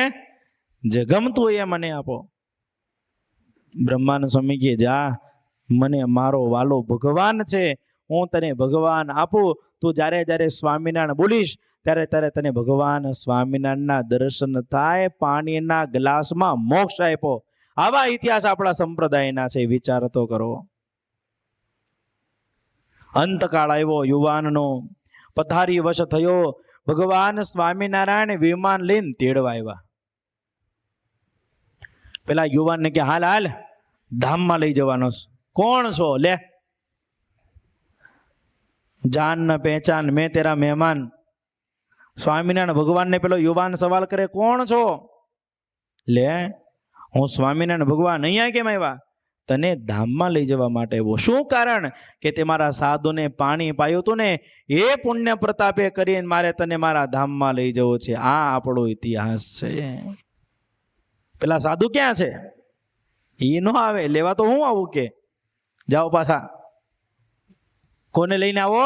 S1: જે ગમતું હોય એ મને આપો. બ્રહ્માનંદ સ્વામી કે જા, મને મારો વાલો ભગવાન છે, હું તને ભગવાન આપું. તું જ્યારે જ્યારે સ્વામિનારાયણ બોલીશ ત્યારે ત્યારે તને ભગવાન સ્વામિનારાયણના દર્શન થાય. પાણીના ગ્લાસમાં મોક્ષ આપ્યો. આવા ઇતિહાસ આપણા સંપ્રદાયના છે, વિચાર તો કરો. અંતકાળ આવ્યો, યુવાનનો પથારી વશ થયો. ભગવાન સ્વામિનારાયણ વિમાન લઈને તેડવા આવ્યા. પેલા યુવાનને કે હાલ હાલ ધામમાં લઈ જવાનો. કોણ છો? લે, જાન ન પહેચાન મેં તેરા મહેમાન. સ્વામિનારાયણ ભગવાનને પેલો યુવાન સવાલ કરે, કોણ છો? લે, હું સ્વામિનારાયણ ભગવાન. અહીંયા કેમ આવ્યા? તને ધામમાં લઈ જવા માટે આવ્યો. શું કારણ? કે તે મારા સાધુને પાણી પાયું હતું ને એ પુણ્ય પ્રતાપે કરીને મારે તને મારા ધામમાં લઈ જવો છે. આ આપણો ઇતિહાસ છે. પેલા સાધુ ક્યાં છે? એ ન આવે, લેવા તો હું આવું કે જાઓ પાછા. કોને લઈને આવો?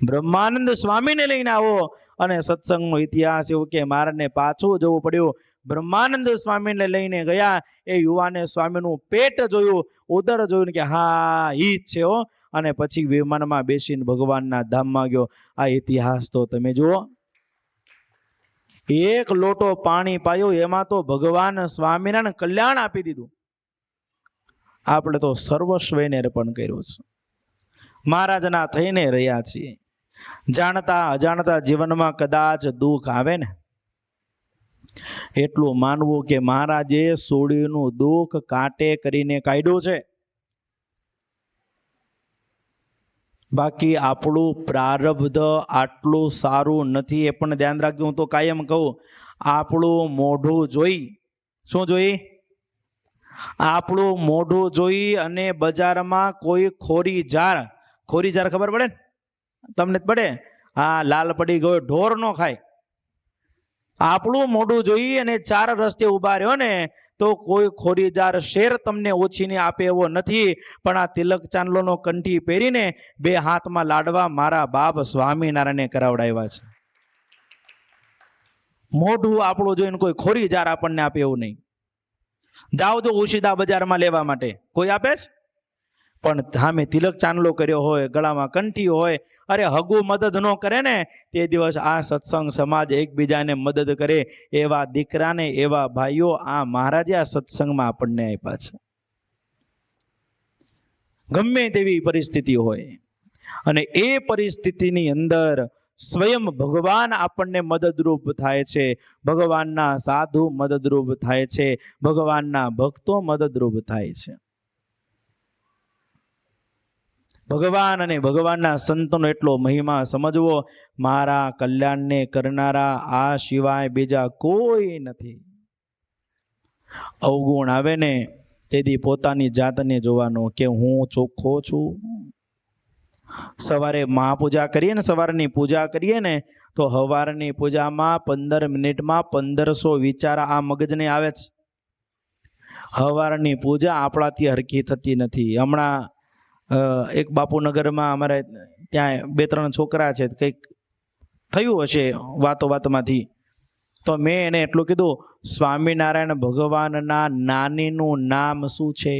S1: બ્રહ્માનંદ સ્વામીને લઈને આવો. અને સત્સંગનો ઇતિહાસ એવું કે મારને પાછું જવું પડ્યું. બ્રહ્માનંદ સ્વામીને લઈને ગયા. એ યુવાને સ્વામીનું પેટ જોયું, ઉદર જોયું કે હા ઈ જ છે હો. અને પછી વિમાનમાં બેસીને ભગવાનના ધામમાં ગયો. આ ઇતિહાસ તો તમે જુઓ. એક લોટો પાણી પાયું એમાં તો ભગવાન સ્વામિનારાયણ કલ્યાણ આપી દીધું. આપણે તો સર્વસ્વને અર્પણ કર્યું છે. મહારાજના થઈને રહ્યા છીએ. જાણતા અજાણતા જીવનમાં કદાચ દુઃખ આવે ને એટલું માનવું કે મહારાજે સોળીનું દુઃખ કાંટે કરીને કાઢ્યું છે. બાકી આપણું પ્રારબ્ધ આટલું સારું નથી એ પણ ધ્યાન રાખજો. હું તો કાયમ કહું, આપણું મોઢું જોઈ, શું જોઈ? આપણું મોઢું જોઈ અને બજારમાં કોઈ ખોરી જાર ખબર પડે ને? તમને જ પડે. હા, લાલ પડી ગયો, ઢોર નો ખાય. આપણું મોઢું જોઈ અને ચાર રસ્તે ઉભા રહ્યો ને તો કોઈ ખોરીજાર શેર તમને ઓછીને આપે એવો નથી. પણ આ તિલક ચાંદલોનો કંઠી પહેરીને બે હાથમાં લાડવા મારા બાપ સ્વામિનારાયણે કરાવડાવ્યા છે. મોઢું આપણું જોઈને કોઈ ખોરીજાર આપણને આપે એવું નહીં. જાઓ તો ઉશીદા બજારમાં લેવા માટે કોઈ આપે છે? પણ સામે તિલક ચાંદલો કર્યો હોય, ગળામાં કંઠી હોય, અરે હગુ મદદ ન કરે ને તે દિવસ આ સત્સંગ સમાજ એકબીજાને મદદ કરે. એવા દીકરાને, એવા ભાઈઓ આ મહારાજે આ સત્સંગમાં આપણને આપ્યા છે. ગમે તેવી પરિસ્થિતિ હોય અને એ પરિસ્થિતિની અંદર સ્વયં ભગવાન આપણને મદદરૂપ થાય છે. ભગવાનના સાધુ મદદરૂપ થાય છે. ભગવાનના ભક્તો મદદરૂપ થાય છે. ભગવાન અને ભગવાનના સંતોનો એટલો મહિમા સમજવો. મારા કલ્યાણને કરનારા આ સિવાય બીજા કોઈ નથી. અવગુણ આવે ને તેથી પોતાની જાતને જોવાનો કે હું ચોખ્ખો છું. સવારે મહાપૂજા કરીએ ને, સવારની પૂજા કરીએ ને તો સવારની પૂજામાં 15 મિનિટમાં 1500 વિચાર આ મગજને આવે છે. સવારની પૂજા આપણાથી હરખી થતી નથી. હમણાં એક બાપુનગરમાં અમારે ત્યાં 2-3 છોકરા છે, કંઈક થયું હશે વાતોમાંથી. તો મેં એને એટલું કીધું, સ્વામિનારાયણ ભગવાનના નાનીનું નામ શું છે?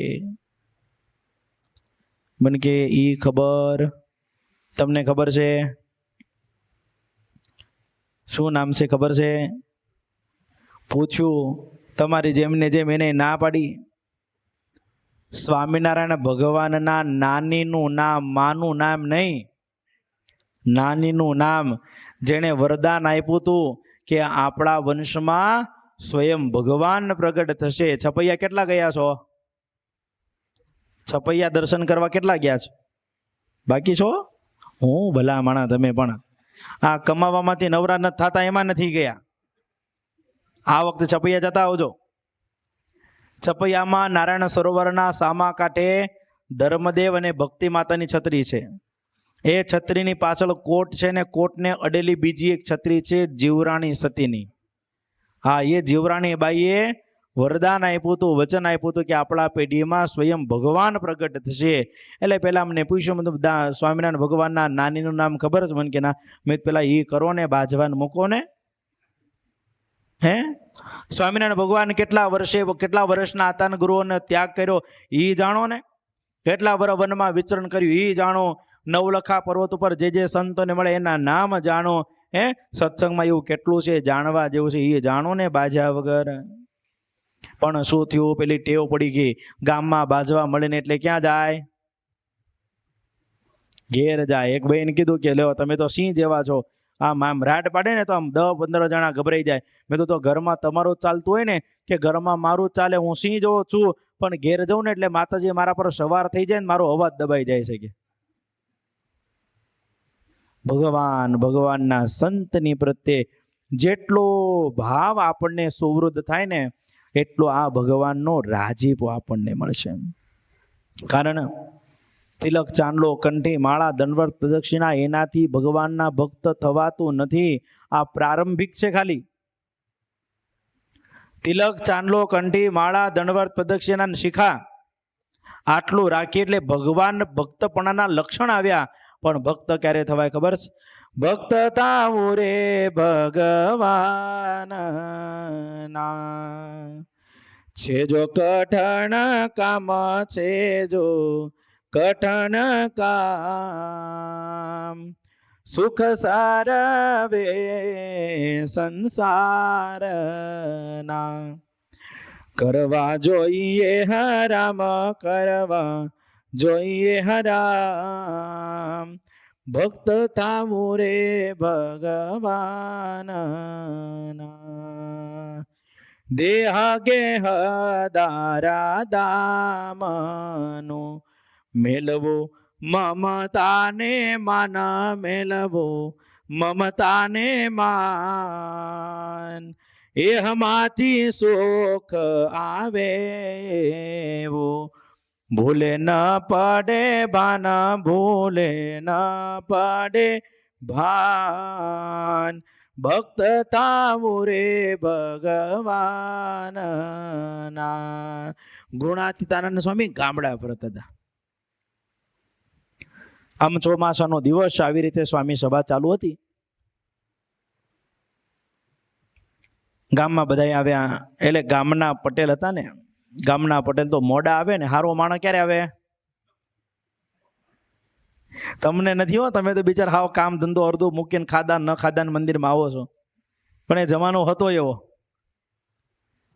S1: મને કે ઈ ખબર, તમને ખબર છે? શું નામ છે ખબર છે? પૂછ્યું તમારી જેમને જેમ એને ના પાડી. સ્વામિનારાયણ ભગવાનના નાનીનું નામ, માનું નામ નહીં, નાનીનું નામ, જેણે વરદાન આપ્યું હતું કે આપણા વંશમાં સ્વયં ભગવાન પ્રગટ થશે. છપૈયા કેટલા ગયા છો? છપૈયા દર્શન કરવા કેટલા ગયા છો? બાકી છો? હું ભલા માણા, તમે પણ આ કમાવામાંથી નવરા નથી થતા એમાં નથી ગયા. આ વખતે છપૈયા જતા આવજો. છપૈયામાં નારાયણ સરોવરના સામા કાંઠે ધર્મદેવ અને ભક્તિ માતાની છત્રી છે. એ છત્રીની પાછળ કોટ છે ને કોટને અડેલી બીજી એક છત્રી છે જીવરાણી સતીની. હા, એ જીવરાણી બાઈએ વરદાન આપ્યું હતું, વચન આપ્યું હતું કે આપણા પેઢીમાં સ્વયં ભગવાન પ્રગટ થશે. એટલે પહેલાં અમને પૂછ્યું, મતલબ સ્વામિનારાયણ ભગવાનના નાનીનું નામ ખબર છે? મને કે ના. મેં પેલા એ કરો ને, બાજવાન મૂકો ને. હે, સ્વામિનારાયણ ભગવાન કેટલા વર્ષના હતા ને ગુરુઓને ત્યાગ કર્યો એ જાણો ને. કેટલા વર્ષ વનમાં વિચરણ કર્યું એ જાણો. નવલખા પર્વત ઉપર જે જે સંતોને મળે એના નામ જાણો. હે, સત્સંગમાં એવું કેટલું છે જાણવા જેવું છે એ જાણો ને બાજા વગર. પણ શું થયું, પેલી ટેવ પડી ગઈ, ગામમાં બાજવા મળે ને એટલે ક્યાં જાય? ઘેર જાય. એક ભાઈને કીધું કે લ્યો તમે તો સિંહ જેવા છો, આમ રાડ પાડે ને તો આમ 10-15 જણા ગભરાઈ જાય. મેં તો ઘરમાં તમારું ચાલતું હોય ને કે ઘરમાં મારું ચાલે, હું સિંહ જેવો છું, પણ ઘેર જવું ને એટલે માતાજી મારા પર સવાર થઈ જાય ને મારો અવાજ દબાઈ જાય છે. કે ભગવાનના સંતની પ્રત્યે જેટલો ભાવ આપણને સુવૃદ્ધ થાય ને એટલો આ ભગવાનનો રાજીપો આપણને મળશે. કારણ તિલક, ચાંદલો, કંઠી, માળા, દંડવત, પ્રદક્ષિણા એનાથી ભગવાનના ભક્ત થવાતું નથી. આ પ્રારંભિક છે ખાલી. તિલક, ચાંદલો, કંઠી, માળા, દંડવત, પ્રદક્ષિણા, શિખા આટલું રાખી એટલે ભગવાન ભક્તપણાના લક્ષણ આવ્યા. પણ ભક્ત ક્યારે થવાય ખબર છે? ભક્ત તાવું રે ભગવાન ના છે જો કઠણ કામ, છે જો કઠણ કામ, સુખ સારવે સંસારના, કરવા જોઈએ હરામ, કરવા જોઈએ હરામ, ભક્ત થાવું રે ભગવાન. દેહ ગેહ દારા દામનું મેલવો, મમતાને માન મેલવો, મમતાને માન, એહમાંથી સુખ આવે ભૂલે ન પડે ભાન, ભૂલે ન પડે ભાન, ભક્ત થાવું રે ભગવાન. ગુણાતીતાનંદ સ્વામી ગામડા પરત હતા. આમ ચોમાસાનો દિવસ, આવી રીતે સ્વામી સભા ચાલુ હતી. ગામમાં બધા આવ્યા. એટલે ગામના પટેલ હતા ને, ગામના પટેલ તો મોડા આવે ને. હારો માણસ ક્યારે આવે? તમને નથી હો, તમે તો બિચાર હાવ કામ ધંધો અડધું મૂકીને ખાધા ન ખાધા મંદિરમાં આવો છો. પણ એ જમાનો હતો એવો.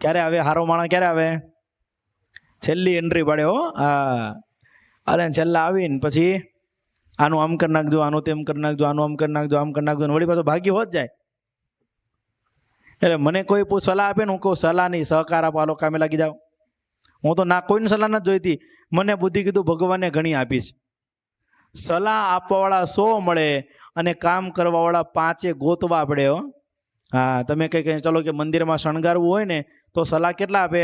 S1: ક્યારે આવે હારો માણસ? ક્યારે આવે? છેલ્લી એન્ટ્રી પાડે હો. હા, અરે છેલ્લા આવીને પછી આનું આમ કરી નાખજો, આનું તેમ કરી નાખજો, આનું આમ કરી નાખજો, આમ કરી નાખજો, વળી પાછો ભાગી હોત જાય. એટલે મને કોઈ સલાહ આપે ને, હું કહું સલાહ નહીં, સહકાર આપો, હાલો કામે લાગી જાઓ. હું તો ના કોઈની સલાહ નથી જોઈતી. મને બુદ્ધિ કીધું ભગવાને ઘણી આપીશ. સલાહ આપવાવાળા 100 મળે અને કામ કરવાવાળા 5 ગોતવા પડે હો. હા, તમે કંઈ ચાલો કે મંદિરમાં શણગારવું હોય ને તો સલાહ કેટલા આપે?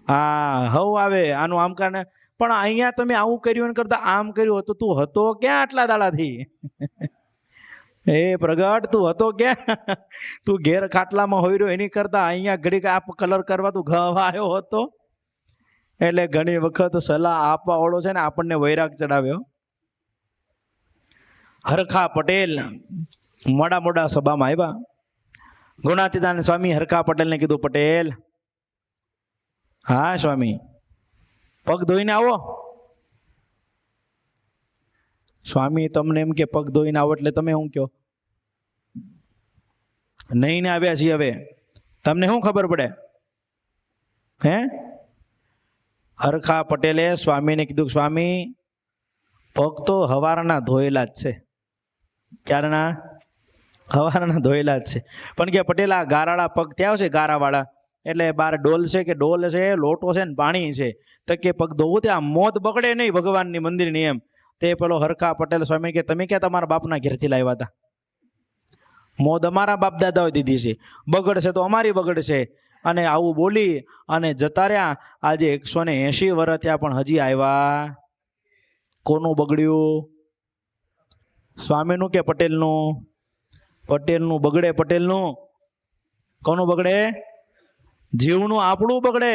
S1: હા, હવ આવે આનું આમ કારણે. પણ અહીંયા તમે આવું કર્યું ને કરતા આમ કર્યું હતું, તું હતો ક્યાં આટલા દાડાથી? એ પ્રગટ, તું હતો ક્યાં? તું ઘેર ખાટલામાં હોય રહ્યો એની કરતા અહીંયા ઘડીક આ કલર કરવા તું ઘવાયો હતો. એટલે ઘણી વખત સલાહ આપવા વાળો છે ને આપણને વૈરાગ ચડાવ્યો. હરખા પટેલ મોડા સભામાં આવ્યા. ગુણાતીતાનંદ સ્વામી હરખા પટેલને કીધું, પટેલ. હા સ્વામી. પગ ધોઈને આવો. સ્વામી તમને એમ કે પગ ધોઈને આવો એટલે તમે શું કહો? નહીં ને આવ્યા છીએ હવે, તમને શું ખબર પડે? હે? હરખા પટેલે સ્વામીને કીધું, સ્વામી પગ તો હવારના ધોયેલા જ છે. ક્યારના? હવારના ધોયેલા જ છે. પણ કે પટેલ આ ગારાળા પગ થયા છે, ગારાવાળા, એટલે બાર ડોલ છે કે ડોલ છે, લોટો છે ને પાણી છે, તો કે પગ ધોવું ત્યાં મોત બગડે નહીં ભગવાનની મંદિરની એમ. તે પેલો હરખા પટેલ સ્વામી કે તમે ક્યાં તમારા બાપના ઘેરથી લાવ્યા હતા? મોદ અમારા બાપ દાદાઓ દીધી છે, બગડશે તો અમારી બગડશે. અને આવું બોલી અને જતા રહ્યા. આજે 180 વર્ષ થયા પણ હજી આવ્યા. કોનું બગડ્યું? સ્વામીનું કે પટેલનું? પટેલનું બગડે. પટેલનું. કોનું બગડે? જીવનું આપણું બગડે.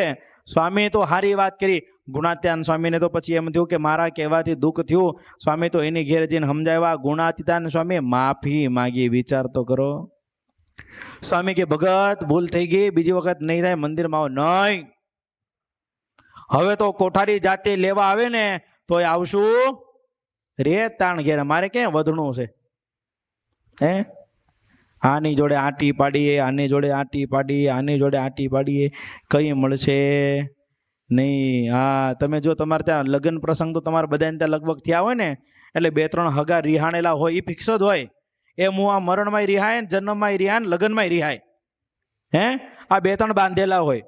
S1: સ્વામી તો સારી વાત કરી. ગુણાત્યાન સ્વામીને તો પછી એમ થયું કે મારા કહેવાથી દુઃખ થયું. સ્વામી તો એની ઘેર જઈને સમજાવ્યા. ગુણાતીતાન સ્વામી માફી માગી. વિચાર તો કરો. સ્વામી કે ભગત ભૂલ થઈ ગઈ, બીજી વખત નહીં થાય, મંદિરમાં આવો. નહીં, હવે તો કોઠારી જાતે લેવા આવે ને તોય આવશું રે તાણ ઘેર. મારે ક્યાં વધણું છે? હે? આની જોડે આંટી પાડીએ, આની જોડે આંટી પાડીએ, આની જોડે આંટી પાડીએ, કઈ મળશે નહીં. હા, તમે જો તમારે ત્યાં લગ્ન પ્રસંગ તો તમારે બધાને ત્યાં લગભગ થયા હોય ને, એટલે 2-3 હગા રિહાણેલા હોય, એ ફિક્સ જ હોય. એમ હું આ મરણમાં રિહાય, જન્મમાં રિહાય, લગ્નમાં રિહાય. હે? આ 2-3 બાંધેલા હોય.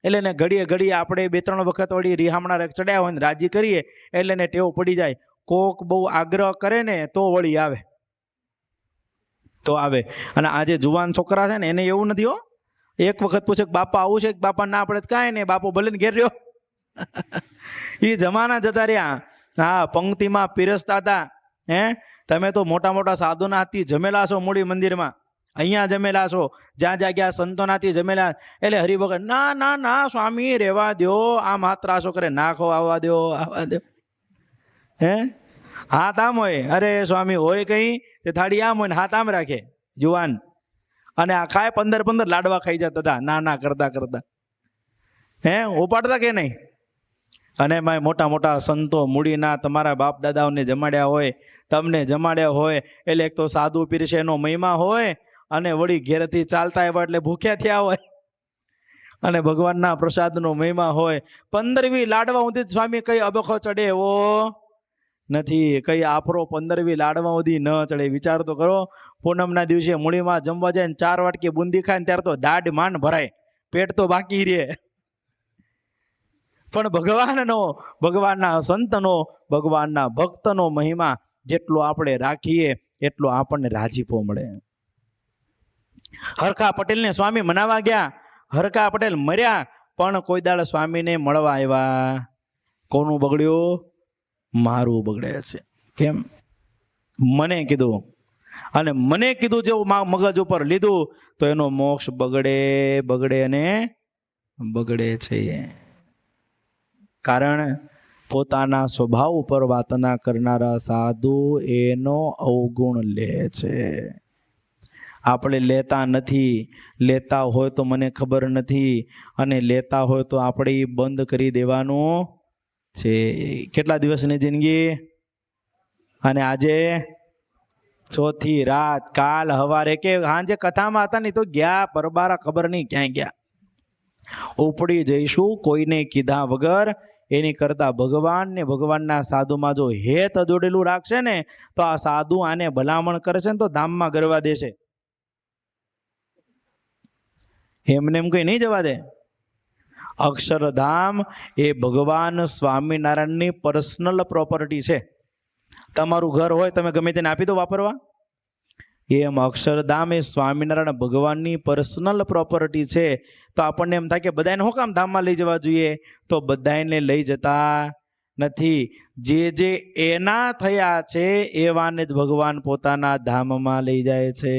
S1: એટલે ને ઘડીએ ઘડીએ આપણે 2-3 વખત વળી રિહામણા ચડ્યા હોય ને રાજી કરીએ એટલે ને ટેવ પડી જાય. કોક બહુ આગ્રહ કરે ને તો વળી આવે, તો આવે. અને આજે જુવાન છોકરા છે ને એને એવું નથી હો. એક વખત પૂછે કે બાપા આવું છે, કે બાપા ના પડે કાંઈ નહીં, બાપો ભલે ને ઘેર રહ્યો. એ જમાના જતા રહ્યા. હા, પંક્તિમાં પીરસતા હતા. હે? તમે તો મોટા મોટા સાધુના હાથથી જમેલા છો મૂળી મંદિરમાં, અહીંયા જમેલા છો, જ્યાં જ્યાં ગયા સંતોનાથી જમેલા. એટલે હરિભગત ના ના ના સ્વામી રહેવા દો, આમ હાથ ત્રાસો કરે, નાખો, આવવા દો, આવવા દો. હે? હાથ આમ હોય, અરે સ્વામી હોય કઈ તે થાળી આમ હોય ને હાથ આમ રાખે જુવાન. અને આ ખાય 15 લાડવા ખાઈ જતા હતા ના કરતા કરતા. હે? ઉપાડતા કે નહીં? અને એમાં મોટા મોટા સંતો મૂડીના તમારા બાપ દાદાઓને જમાડ્યા હોય, તમને જમાડ્યા હોય, એટલે એક તો સાધુ પીરસે એનો મહિમા હોય, અને વળી ઘેરથી ચાલતા આવ્યા એટલે ભૂખ્યા થયા હોય, અને ભગવાનના પ્રસાદનો મહિમા હોય. 15 લાડવા સુધી સ્વામી કઈ અબખો ચડે એવો નથી. કઈ આફરો 15 લાડવા સુધી ન ચડે. વિચાર તો કરો. પૂનમના દિવસે મૂળીમાં જમવા જાય ને 4 વાટકી બુંદી ખાય ને ત્યારે તો દાઢ માંડ ભરાય, પેટ તો બાકી રહે. પણ ભગવાનનો, ભગવાનના સંતનો, ભગવાનના ભક્તનો મહિમા જેટલો આપણે રાખીએ એટલો આપણને રાજીપો મળે. હરખા પટેલને સ્વામી મનાવા ગયા. હરખા પટેલ મર્યા પણ કોઈ દાડ સ્વામીને મળવા આવ્યા. કોનું બગડ્યું? મારું બગડે છે. કેમ? મને કીધું, અને મને કીધું જેવું મગજ ઉપર લીધું તો એનો મોક્ષ બગડે બગડે અને બગડે છે. કારણ પોતાના સ્વભાવ ઉપર વાતના કરનારા સાધુ એનો અવગુણ લે છે. આપણે લેતા નથી. લેતા હોય તો મને ખબર નથી, અને લેતા હોય તો આપણે બંધ કરી દેવાનું છે. કેટલા દિવસની જિંદગી? અને આજે ચોથી રાત. કાલ હવારે કે સાંજે કથામાં હતા ને તો ગયા પરબારા, ખબર નહીં ક્યાંય ગયા. ઉપડી જઈશું કોઈને કીધા વગર. એની કરતા ભગવાન ને ભગવાનના સાધુમાં જો હેત જોડેલું રાખશે ને તો આ સાધુ આને ભલામણ કરશે ને તો ધામમાં ગરવા દેશે. એમને એમ કઈ નહીં જવા દે. અક્ષરધામ એ ભગવાન સ્વામિનારાયણની પર્સનલ પ્રોપર્ટી છે. તમારું ઘર હોય, તમે ગમે તેને આપી દો વાપરવા. એમ અક્ષરધામ એ સ્વામિનારાયણ ભગવાનની પર્સનલ પ્રોપર્ટી છે. તો આપણને એમ થાય કે બધાને શું કામ ધામમાં લઈ જવા જોઈએ? તો બધાને લઈ જતા નથી. જે એના થયા છે એવાને જ ભગવાન પોતાના ધામમાં લઈ જાય છે.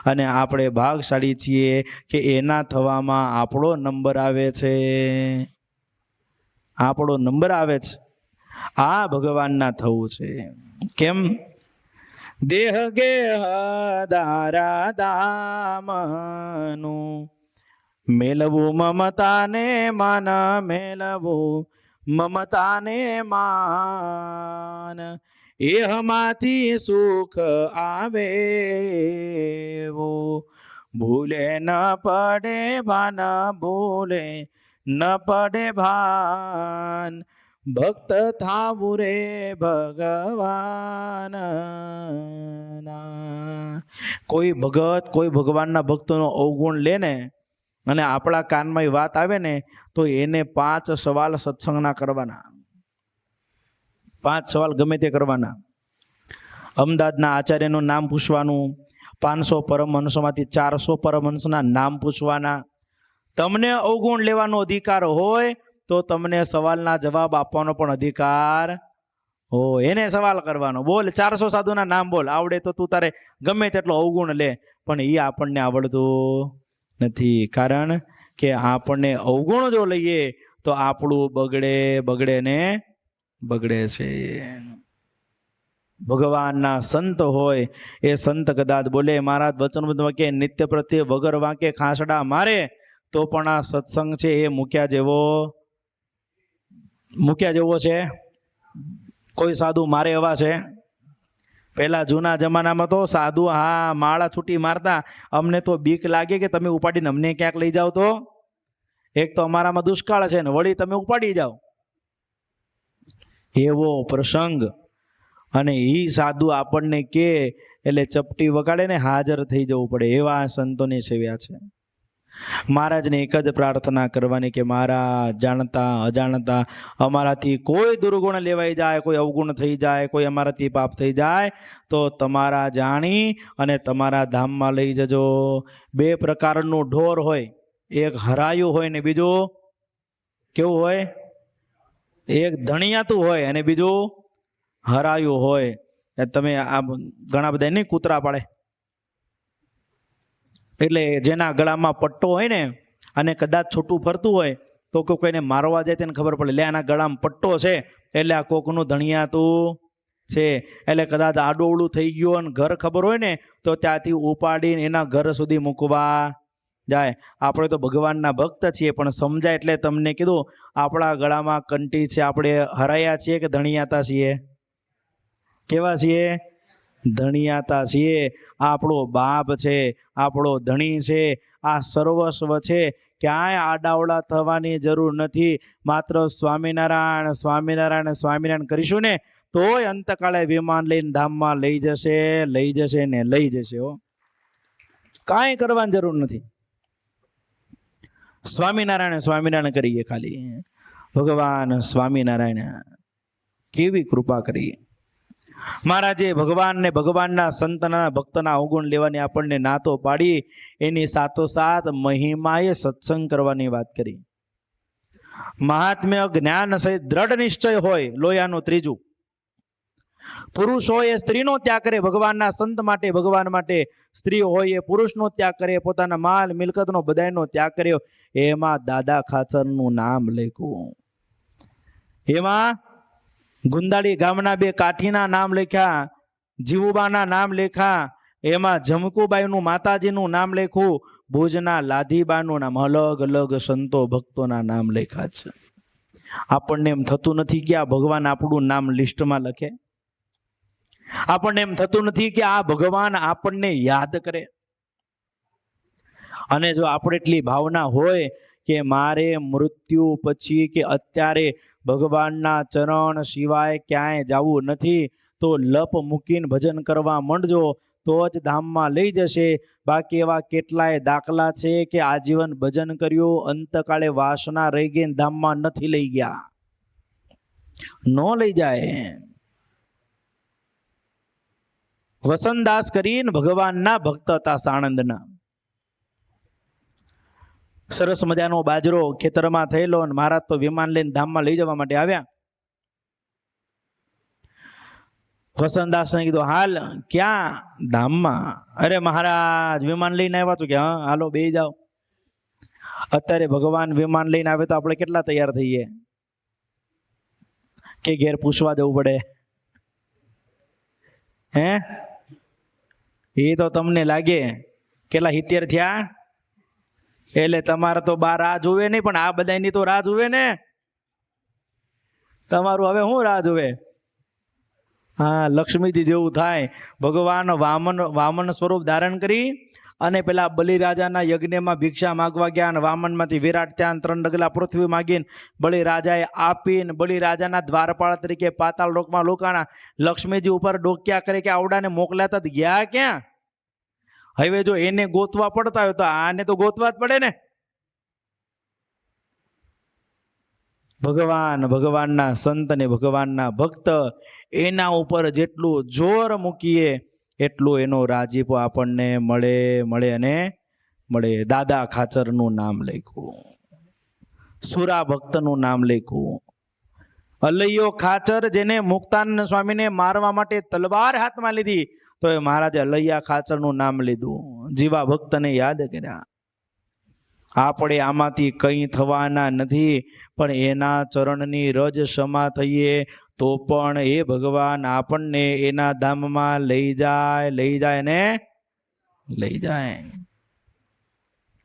S1: અને આપણે ભાગશાળી છીએ કે એના થવામાં આપણો નંબર આવે છે. આપણો નંબર આવે છે. આ ભગવાનના થવું છે. કેમ? દેહ ગેહ દારા દામનું મેલવું, મમતાને માન મેલવું, મમતાને માન, એહમાંથી સુખ આવે ભૂલે ન પડે ભાન, ભૂલે ન પડે ભાન, ભક્ત થાવું રે ભગવાન. કોઈ ભગત કોઈ ભગવાનના ભક્તોનો અવગુણ લે ને અને આપણા કાનમાં એ વાત આવે ને તો એને 5 સવાલ સત્સંગના કરવાના. 5 સવાલ ગમે તે કરવાના. અમદાવાદના આચાર્યનું નામ પૂછવાનું, 500 પરમહંસોમાંથી 400 પરમહંસના નામ પૂછવાના. તમને અવગુણ લેવાનો અધિકાર હોય તો તમને સવાલના જવાબ આપવાનો પણ અધિકાર હોય. એને સવાલ કરવાનો, બોલ 400 સાધુના નામ બોલ. આવડે તો તું તારે ગમે તેટલો અવગુણ લે, પણ એ આપણને આવડતું નથી. કારણ કે આપણને અવગુણ જો લઈએ તો આપણું બગડે ને બગડે છે. ભગવાનના સંત હોય એ સંત કદાચ બોલે મહારાજ વચન કે નિત્ય પ્રત્યે વગર વાંકે ખાંસડા મારે તો પણ આ સત્સંગ છે એ મૂક્યા જેવો છે. કોઈ સાધુ મારે એવા છે? પહેલા જૂના જમાનામાં તો સાધુ માળા છૂટી મારતા. અમને તો બીક લાગે કે તમે ઉપાડીને અમને ક્યાંક લઈ જાઓ તો. એક તો અમારામાં દુષ્કાળ છે ને વળી તમે ઉપાડી જાઓ, એવો પ્રસંગ. અને એ સાધુ આપણને કે એટલે ચપટી વગાડે ને હાજર થઈ જવું પડે. એવા સંતોની સેવ્યા છે. મહારાજને એક જ પ્રાર્થના કરવાની કે મહારાજ જાણતા અજાણતા અમારાથી કોઈ દુર્ગુણ લેવાઈ જાય, કોઈ અવગુણ થઈ જાય, કોઈ અમારાથી પાપ થઈ જાય તો તમારા જાણી અને તમારા ધામમાં લઈ જજો. 2 પ્રકારનું ઢોર હોય, એક હરાયું હોય ને બીજું કેવું હોય? એક ધણિયાતું હોય અને બીજું હરાયું હોય. તમે આ ઘણા બધા નહીં કૂતરા પાડે, એટલે જેના ગળામાં પટ્ટો હોય ને અને કદાચ છૂટું ફરતું હોય તો કોઈને મારવા જાય તેને ખબર પડે લે આના ગળામાં પટ્ટો છે એટલે આ કોકનું ધણિયાતું છે. એટલે કદાચ આડોવડું થઈ ગયું અને ઘર ખબર હોય ને તો ત્યાંથી ઉપાડીને એના ઘર સુધી મૂકવા જાય. આપણે તો ભગવાનના ભક્ત છીએ પણ સમજાય એટલે તમને કીધું આપણા ગળામાં કંઠી છે. આપણે હરાયા છીએ કે ધણિયાતા છીએ? કેવા છીએ? ધણિયાતા છીએ. આપણો બાપ છે, આપણો ધણી છે, આ સર્વસ્વ છે. ક્યાંય આડાવડા થવાની જરૂર નથી. માત્ર સ્વામિનારાયણ સ્વામિનારાયણ સ્વામિનારાયણ કરીશું ને તોય અંતકાળે વિમાન લઈને ધામમાં લઈ જશે ને લઈ જશે. કાંઈ કરવાની જરૂર નથી. સ્વામિનારાયણ સ્વામિનારાયણ કરીએ ખાલી. ભગવાન સ્વામિનારાયણ કેવી કૃપા કરીએ. મહારાજે ભગવાનને ભગવાનના સંતના ભક્તના અવગુણ લેવાની આપણને ના તો પાડી, એની સાથોસાથ મહિમાએ સત્સંગ કરવાની વાત કરી. મહાત્મ્ય જ્ઞાન સહિત દ્રઢ નિશ્ચય હોય. લોયાનું 3. પુરુષ હોય એ સ્ત્રીનો ત્યાગ કરે ભગવાનના સંત માટે, ભગવાન માટે. સ્ત્રી હોય એ પુરુષનો ત્યાગ કરે, પોતાના માલ મિલકતનો બધાયનો ત્યાગ કર્યો. એમાં દાદા ખાચરનું નામ લખ્યું. એમાં ગુંદાળી ગામના 2 કાઠીના નામ લખ્યા, જીવુબાના નામ લખ્યા. એમાં જમકુબાઈનું માતાજીનું નામ લખ્યું, ભુજના લાધીબાનું નામ. અલગ અલગ સંતો ભક્તોના નામ લખ્યા છે. આપણને એમ થતું નથી કે આ ભગવાન આપણું નામ લિસ્ટમાં લખે? આપણને એમ થતું નથી કે આ ભગવાન આપણને યાદ કરે? અને જો આપણે એટલી ભાવના હોય કે મારે મૃત્યુ પછી કે અત્યારે ભગવાનના ચરણ સિવાય ક્યાંય જવું નથી, તો લપ મૂકીને ભજન કરવા માંડજો તો જ ધામમાં લઈ જશે. બાકી એવા કેટલાય દાખલા છે કે આજીવન ભજન કર્યું, અંતકાળે વાસના રહી ગઈ, ધામમાં નથી લઈ ગયા, ન લઈ જાય. વસંતદાસ કરીને ભગવાનના ભક્ત હતા સાણંદના. સરસ મજાનો બાજરો ખેતરમાં થયેલો અને મહારાજ તો વિમાન લઈને ધામમાં લઈ જવા માટે આવ્યા. વસંતદાસને કીધું હાલ ક્યાં? ધામમાં. અરે મહારાજ વિમાન લઈને આવ્યા છો? કે હા હાલો બે જાઓ. અત્યારે ભગવાન વિમાન લઈને આવે તો આપણે કેટલા તૈયાર થઈએ કે ઘેર પૂછવા જવું પડે? હે એ તો તમને લાગે કેટલા 70 થયા એટલે તમારે તો 12 રાહ જોવે નહીં, પણ આ બધાની તો રાહ જોવે ને. તમારું હવે શું રાહ જોવે? હા, લક્ષ્મીજી જેવું થાય. ભગવાન વામન સ્વરૂપ ધારણ કરી અને પેલા બલિરાજાના યજ્ઞમાં ભિક્ષા માગવા ગયા અને વામનમાંથી વિરાટ ત્યાં 3 ડગલા પૃથ્વી માગીને બલિરાજાએ આપીને બલિરાજાના દ્વારપાળ તરીકે પાતાળ લોકમાં લોકાણા. લક્ષ્મીજી ઉપર ડોક્યા કરે કે આવડાને મોકલ્યા તા ગયા ક્યાં? હવે જો એને ગોતવા પડતા હોય તો આને તો ગોતવા જ પડે ને. ભગવાનના સંત અને ભગવાનના ભક્ત એના ઉપર જેટલું જોર મૂકીએ એટલું એનો રાજીપો આપણને મળે અને મળે. દાદા ખાચરનું નામ લખ્યું, સુરા ભક્તનું નામ લખ્યું. અલૈયો ખાચર જેને મુક્તાનંદ સ્વામીને મારવા માટે તલવાર હાથમાં લીધી તો એ મહારાજે અલૈયા ખાચરનું નામ લીધું. જીવા ભક્તને યાદ કર્યા. આપણે આમાંથી કંઈ થવાના નથી, પણ એના ચરણની રજ ક્ષમા થઈએ તો પણ એ ભગવાન આપણને એના ધામમાં લઈ જાય ને લઈ જાય.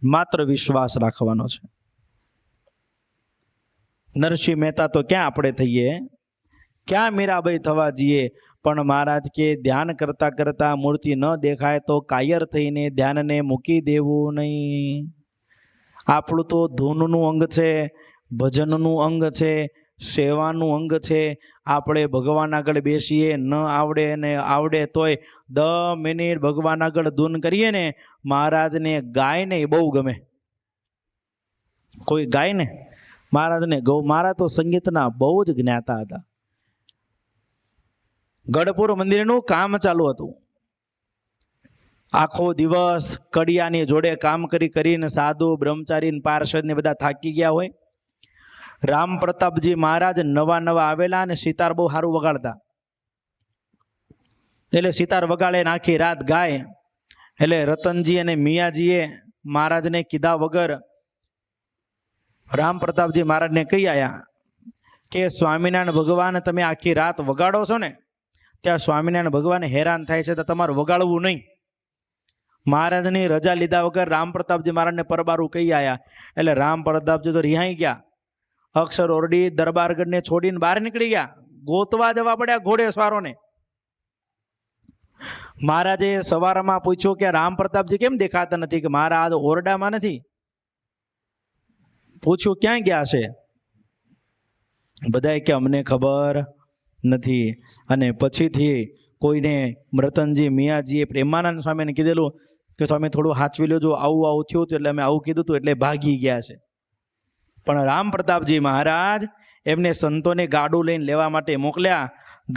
S1: માત્ર વિશ્વાસ રાખવાનો છે. નરસિંહ મહેતા તો ક્યાં આપણે થઈએ, ક્યાં મીરાબાઈ થવા જઈએ, પણ મહારાજ કે ધ્યાન કરતા કરતા મૂર્તિ ન દેખાય તો કાયર થઈને ધ્યાનને મૂકી દેવું નહીં. આપણું તો ધૂનનું અંગ છે, ભજનનું અંગ છે, સેવાનું અંગ છે. આપણે ભગવાન આગળ બેસીએ, ન આવડે ને આવડે તોય 10 મિનિટ ભગવાન આગળ ધૂન કરીએ ને, મહારાજને ગાય ને એ બહુ ગમે. કોઈ ગાય ને મહારાજને ગૌ. મહારાજ તો સંગીતના બહુ જ જ્ઞાતા હતા. ગઢપુર મંદિરનું કામ ચાલુ હતું. આખો દિવસ કડિયાની જોડે કામ કરીને સાધુ બ્રહ્મચારી પાર્ષદ ને બધા થાકી ગયા હોય. રામ પ્રતાપજી મહારાજ નવા આવેલા અને સિતાર બહુ સારું વગાડતા. એટલે સિતાર વગાડે ને આખી રાત ગાય. એટલે રતનજી અને મિયાજીએ મહારાજને કીધા વગર રામ પ્રતાપજી મહારાજને કહી આવ્યા કે સ્વામિનારાયણ ભગવાન તમે આખી રાત વગાડો છો ને, ત્યાં સ્વામિનારાયણ ભગવાન હેરાન થાય છે તો તમારે વગાડવું નહીં. મહારાજની રજા લીધા વગર રામ પ્રતાપજી મહારાજને પરબારું કહી આવ્યા. એટલે રામ પ્રતાપજી તો રિહાઈ ગયા. અક્ષર ઓરડી દરબારગઢને છોડીને બહાર નીકળી ગયા. ગોતવા જવા પડ્યા ઘોડે સવારોને. મહારાજે સવારમાં પૂછ્યું કે રામ પ્રતાપજી કેમ દેખાતા નથી? કે મહારાજ ઓરડામાં નથી. પૂછ્યું ક્યાં ગયા છે? બધાએ કે અમને ખબર નથી. અને પછીથી કોઈને રતનજી મિયાજીએ પ્રેમાનંદ સ્વામીને કીધેલું કે સ્વામી થોડું હાચવી લેજો, આવું થયું હતું એટલે અમે આવું કીધું હતું એટલે ભાગી ગયા છે. પણ રામ પ્રતાપજી મહારાજ એમને સંતોને ગાડું લઈને લેવા માટે મોકલ્યા.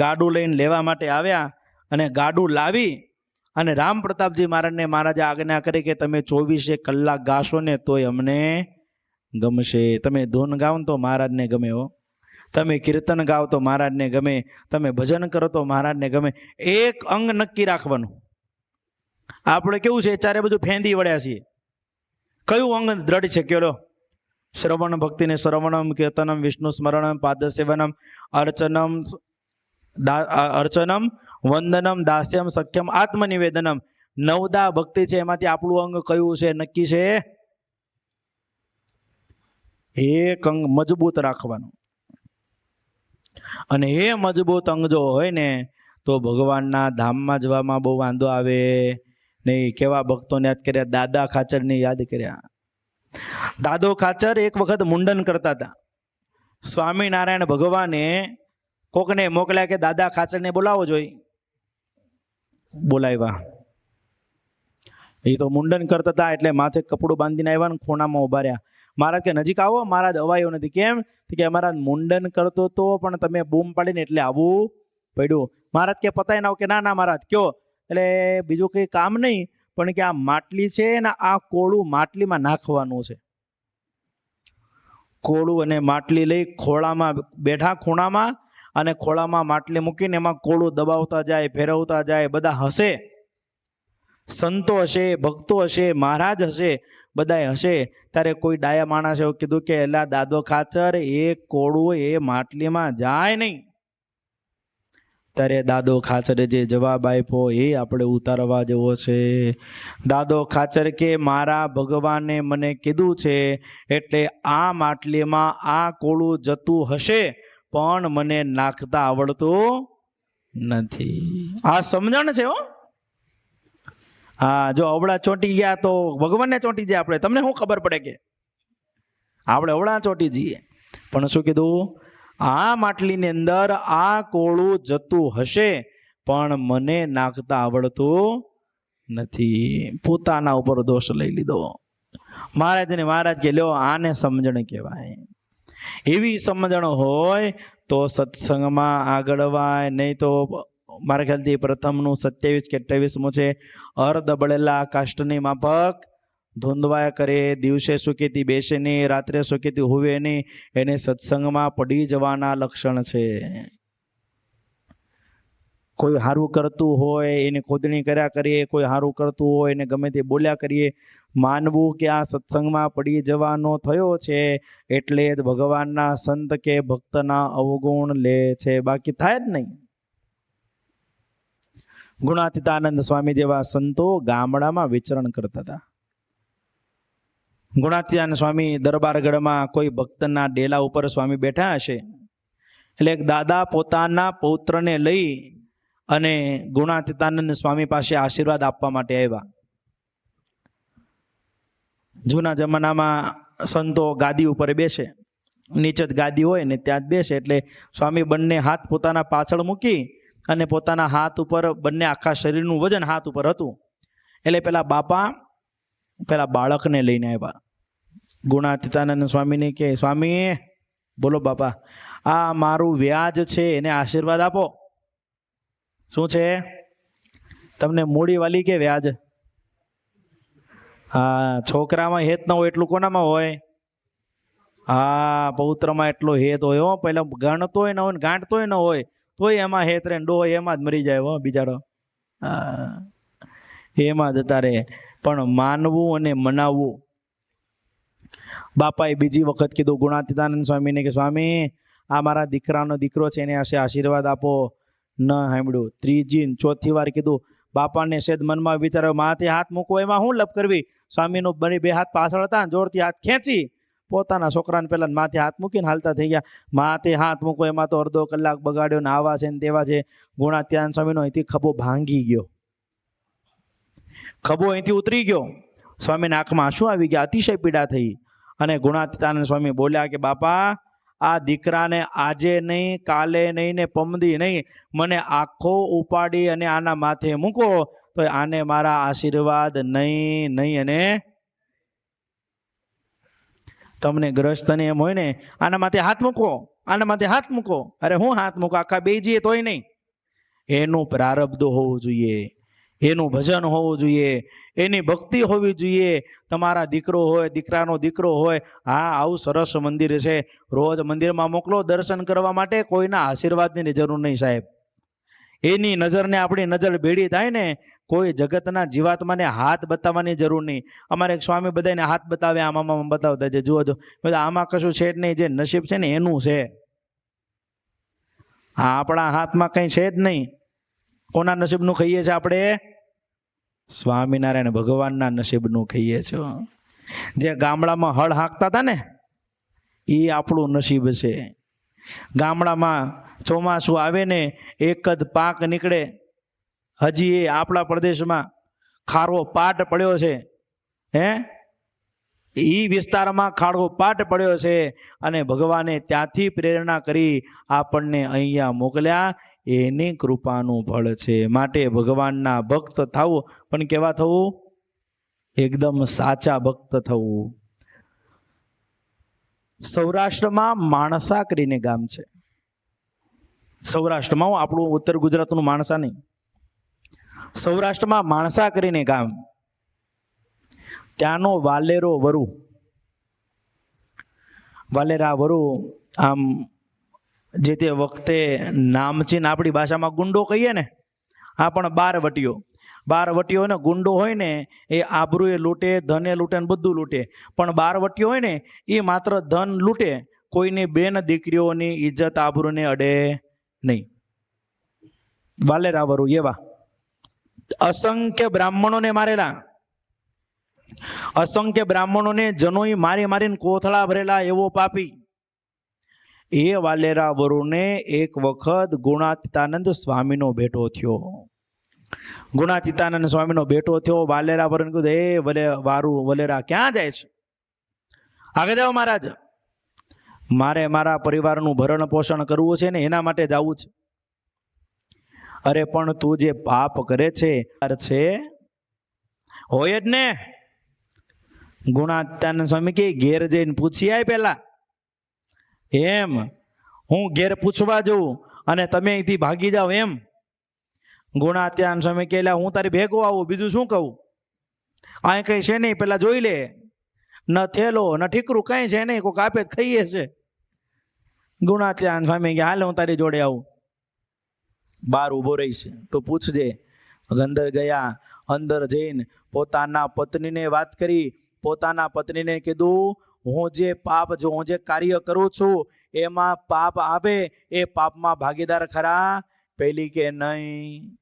S1: ગાડું લઈને લેવા માટે આવ્યા અને ગાડું લાવી અને રામ પ્રતાપજી મહારાજને મહારાજે આજ્ઞા કરી કે તમે 24 કલાક ગાશો ને તોય અમને ગમશે. તમે ધૂન ગાઓ તો મહારાજને ગમે હો. તમે કીર્તન ગાઓ તો મહારાજને ગમે. તમે ભજન કરો તો મહારાજને ગમે. એક અંગ નક્કી રાખવાનું. આપણે કેવું છે, ચારે બધું ફેંદી વળ્યા છીએ. કયું અંગ દ્રઢ છે? કેલો શ્રવણ ભક્તિને શ્રવણમ, કીર્તનમ, વિષ્ણુ સ્મરણમ, પાદ સેવનમ, અર્ચનમ, વંદનમ, દાસ્યમ, સખ્યમ, આત્મનિવેદનમ. 9 ભક્તિ છે. એમાંથી આપણું અંગ કયું છે નક્કી છે? એક અંગ મજબૂત રાખવાનું. અને એ મજબૂત અંગ જો હોય ને તો ભગવાનના ધામમાં જવામાં બહુ વાંધો આવે નહીં. કેવા ભક્તોને યાદ કર્યા? દાદા ખાચરને યાદ કર્યા. દાદો ખાચર એક વખત મુંડન કરતા હતા. સ્વામિનારાયણ ભગવાને કોકને મોકલ્યા કે દાદા ખાચરને બોલાવો જોઈએ. બોલાવ્યા. એ તો મુંડન કરતા હતા એટલે માથે કપડું બાંધીને આવ્યા ને ખૂણામાં ઉભા રહ્યા. મહારાજ કે નજીક આવો. મહારાજ અવાયો નથી. કેમ? કે મહારાજ મુંડન કરતો તો પણ તમે બૂમ પાડીને એટલે આવવું પડ્યું. મહારાજ કે પતાય ના? કે ના મહારાજ કયો. એટલે બીજું કંઈ કામ નહીં, પણ કે આ માટલી છે ને આ કોળું માટલીમાં નાખવાનું છે. કોળું અને માટલી લઈ ખોળામાં બેઠા ખૂણામાં, અને ખોળામાં માટલી મૂકીને એમાં કોળું દબાવતા જાય, ફેરવતા જાય. બધા હશે, સંતો હશે, ભક્તો હશે, મહારાજ હશે, બધાએ હશે. ત્યારે કોઈ ડાયા માણસે એવું કીધું કે એલા દાદો ખાચર એ કોળું એ માટલીમાં જાય નહીં. ત્યારે દાદો ખાચરે જે જવાબ આપ્યો એ આપણે ઉતારવા જેવો છે. દાદો ખાચર કે મારા ભગવાને મને કીધું છે એટલે આ માટલીમાં આ કોળું જતું હશે, પણ મને નાખતા આવડતું નથી. આ સમજણ છે હો. હા, જો અવળા ચોંટી ગયા તો ભગવાનને ચોંટી જાય આપણે. તમને શું ખબર પડે કે આપણે અવળા ચોંટી જઈએ? પણ શું કીધું? આ માટલીની અંદર આ કોળું જતું હશે પણ મને નાખતા આવડતું નથી. પોતાના ઉપર દોષ લઈ લીધો. મહારાજ કે લ્યો આને સમજણ કહેવાય. એવી સમજણ હોય તો સત્સંગમાં આગળ વાય, નહીં તો મારા ખ્યાલથી પ્રથમનું 27 કે 28મું છે, અર્ધ બળેલા કાષ્ટની માફક ધૂંધવાયા કરે, દિવસે સુખેથી બેસે નહીં, રાત્રે સુખેથી હુવે નહીં, એને સત્સંગમાં પડી જવાના લક્ષણ છે. કોઈ સારું કરતું હોય એને ખોદણી કર્યા કરીએ, કોઈ સારું કરતું હોય એને ગમે તે બોલ્યા કરીએ, માનવું કે આ સત્સંગમાં પડી જવાનો થયો છે એટલે જ ભગવાનના સંત કે ભક્તના અવગુણ લે છે, બાકી થાય જ નહીં. ગુણાતીતાનંદ સ્વામી જેવા સંતો ગામડામાં વિચરણ કરતા હતા. ગુણાતીતાનંદ સ્વામી દરબારગઢમાં કોઈ ભક્તના ડેલા ઉપર સ્વામી બેઠા હશે એટલે એક દાદા પોતાના પૌત્રને લઈ અને ગુણાતીતાનંદ સ્વામી પાસે આશીર્વાદ આપવા માટે આવ્યા. જૂના જમાનામાં સંતો ગાદી ઉપર બેસે, નીચે જ ગાદી હોય ને ત્યાં જ બેસે, એટલે સ્વામી બંને હાથ પોતાના પાછળ મૂકી અને પોતાના હાથ ઉપર બંને આખા શરીરનું વજન હાથ ઉપર હતું. એટલે પેલા બાપા પેલા બાળકને લઈને આવ્યા. ગુણાતીતાનંદ સ્વામીને કે સ્વામી બોલો બાપા, આ મારું વ્યાજ છે એને આશીર્વાદ આપો. શું છે? તમને મૂડી વાલી કે વ્યાજ? હા, છોકરામાં હેત ન હોય એટલું કોનામાં હોય? હા, પૌત્રમાં એટલો હેત હોય હો. પેલા ગણતોય ન હોય ને ગાંઠતોય ન હોય તોય એમાં હેત રે, ડોહ એમાં જ મરી જાય હો બિચારો. હા, એમાં જતા રહે. પણ માનવું અને મનાવવું. બાપાએ બીજી વખત કીધું ગુણાતીતાનંદ સ્વામીને કે સ્વામી આ મારા દીકરાનો દીકરો છે એને આશીર્વાદ આપો. ન સાંભળ્યું. ત્રીજી ને ચોથી વાર કીધું. બાપાને સેદ મનમાં વિચાર્યો માથે હાથ મૂકવો એમાં શું લપ કરવી? સ્વામીનો બે હાથ પાછળ હતા, જોરથી હાથ ખેંચી પોતાના છોકરાને પેલા માથે હાથ મૂકીને હાલતા થઈ ગયા. માથે હાથ મૂકો એમાં તો અડધો કલાક બગાડ્યો ને આવા છે ને તેવા છે. ગુણાતીતાનંદ સ્વામીનો અહીંથી ખભો ભાંગી ગયો, ખભો અહીંથી ઉતરી ગયો. સ્વામીના આંખમાં આંસુ આવી ગયા, અતિશય પીડા થઈ. અને ગુણાતીતાનંદ સ્વામી બોલ્યા કે બાપા, આ દીકરાને આજે નહીં, કાલે નહીં ને પમદી નહીં, મને આખો ઉપાડી અને આના માથે મૂકો તો આને મારા આશીર્વાદ નહીં નહીં. અને તમને ગ્રસ્તને એમ હોય ને આના માથે હાથ મૂકો, આના માથે હાથ મૂકો. અરે હું હાથ મૂકો? આખા બે જઈએ તોય નહીં. એનું પ્રારબ્ધ હોવું જોઈએ, એનું ભજન હોવું જોઈએ, એની ભક્તિ હોવી જોઈએ. તમારા દીકરો હોય, દીકરાનો દીકરો હોય, હા આવું સરસ મંદિર છે, રોજ મંદિરમાં મોકલો દર્શન કરવા માટે, કોઈના આશીર્વાદની જરૂર નહીં સાહેબ. એની નજરને આપણી નજર ભેડી થાય ને, કોઈ જગતના જીવાત્માને હાથ બતાવવાની જરૂર નહીં. અમારે એક સ્વામી બધાને હાથ બતાવે, આમાં બતાવતા છે, જુઓ જો બધા આમાં કશું છે જ નહીં, જે નસીબ છે ને એનું છે. હા, આપણા હાથમાં કંઈ છે જ નહીં. કોના નસીબનું ખાઈએ છીએ આપણે? સ્વામિનારાયણ ભગવાનના નસીબનું ખાઈએ છીએ. જે ગામડામાં હળ હાંકતા હતા ને એ આપણું નસીબ છે. ગામડામાં ચોમાસું આવે ને એક જ પાક નીકળે. હજી એ આપણા પ્રદેશમાં ખારો પાટ પડ્યો છે, એ વિસ્તારમાં ખાડો પાટ પડ્યો છે અને ભગવાને ત્યાંથી પ્રેરણા કરી આપણને અહીંયા મોકલ્યા. એની કૃપાનું ફળ છે. માટે ભગવાનના ભક્ત થવું, પણ કેવા થવું? એકદમ સાચા ભક્ત થવું. સૌરાષ્ટ્રમાં માણસા કરીને ગામ છે. સૌરાષ્ટ્રમાં, આપણું ઉત્તર ગુજરાતનું માણસા નહીં, સૌરાષ્ટ્રમાં માણસા કરીને ગામ. ત્યાંનો વાલેરો વરુ, વાલેરા વરુ આમ જે તે વખતે નામચીન આપણી ભાષામાં ગુંડો કહીએ ને, આ પણ બારવટીયો. બારવટીયો ને ગુંડો હોય ને એ આબરૂએ લૂંટે, ધને લૂંટે ને બધું લૂંટે. પણ બારવટીયો હોય ને એ માત્ર ધન લૂંટે, કોઈની બેન દીકરીઓની ઇજ્જત આબરૂને અડે નહીં. વાલેરા વરુ એવા. અસંખ્ય બ્રાહ્મણોને મારેલા, અસંખ્ય બ્રાહ્મણોને જનોઈ મારી મારીને કોથળા ભરેલા એવો પાપી. એ વાલેરા વરુને એક વખત ગુણાતીતાનંદ સ્વામીનો ભેટો થયો. ગુણાતીતાનંદ સ્વામીનો ભેટો થયો. વાલેરા વરુને કીધું, એ વારું વલેરા ક્યાં જાય છે? આગળ જાઓ મહારાજ, મારે મારા પરિવારનું ભરણ પોષણ કરવું છે ને એના માટે જવું છે. અરે પણ તું જે પાપ કરે છે હોય જ ને. ગુણાતીતાનંદ સ્વામી કે ઘેર જઈને પૂછી આય પેલા. એમ હું ઘેર પૂછવા જઉં અને તમે અહીંથી ભાગી જાઓ એમ? ગુણાતીતાનંદ સ્વામી કે હું તારી ભેગો આવું, બીજું શું કહું? અહીં કઈ છે નહીં, પેલા જોઈ લે. ન થેલો ન ઠીકરું કઈ છે નહીં, કોઈક આપે ખાઈએ છે. ગુણાતીતાનંદ સ્વામી કે હાલ હું તારી જોડે આવું. બહાર ઊભો રહીશ તો પૂછજે. અંદર ગયા, અંદર જઈને પોતાના પત્નીને વાત કરી. પોતાના પત્નીને કીધું, હું જે કાર્ય કરું છું એમાં પાપ આવે, એ પાપમાં ભાગીદાર ખરા? પેલી કે નહીં.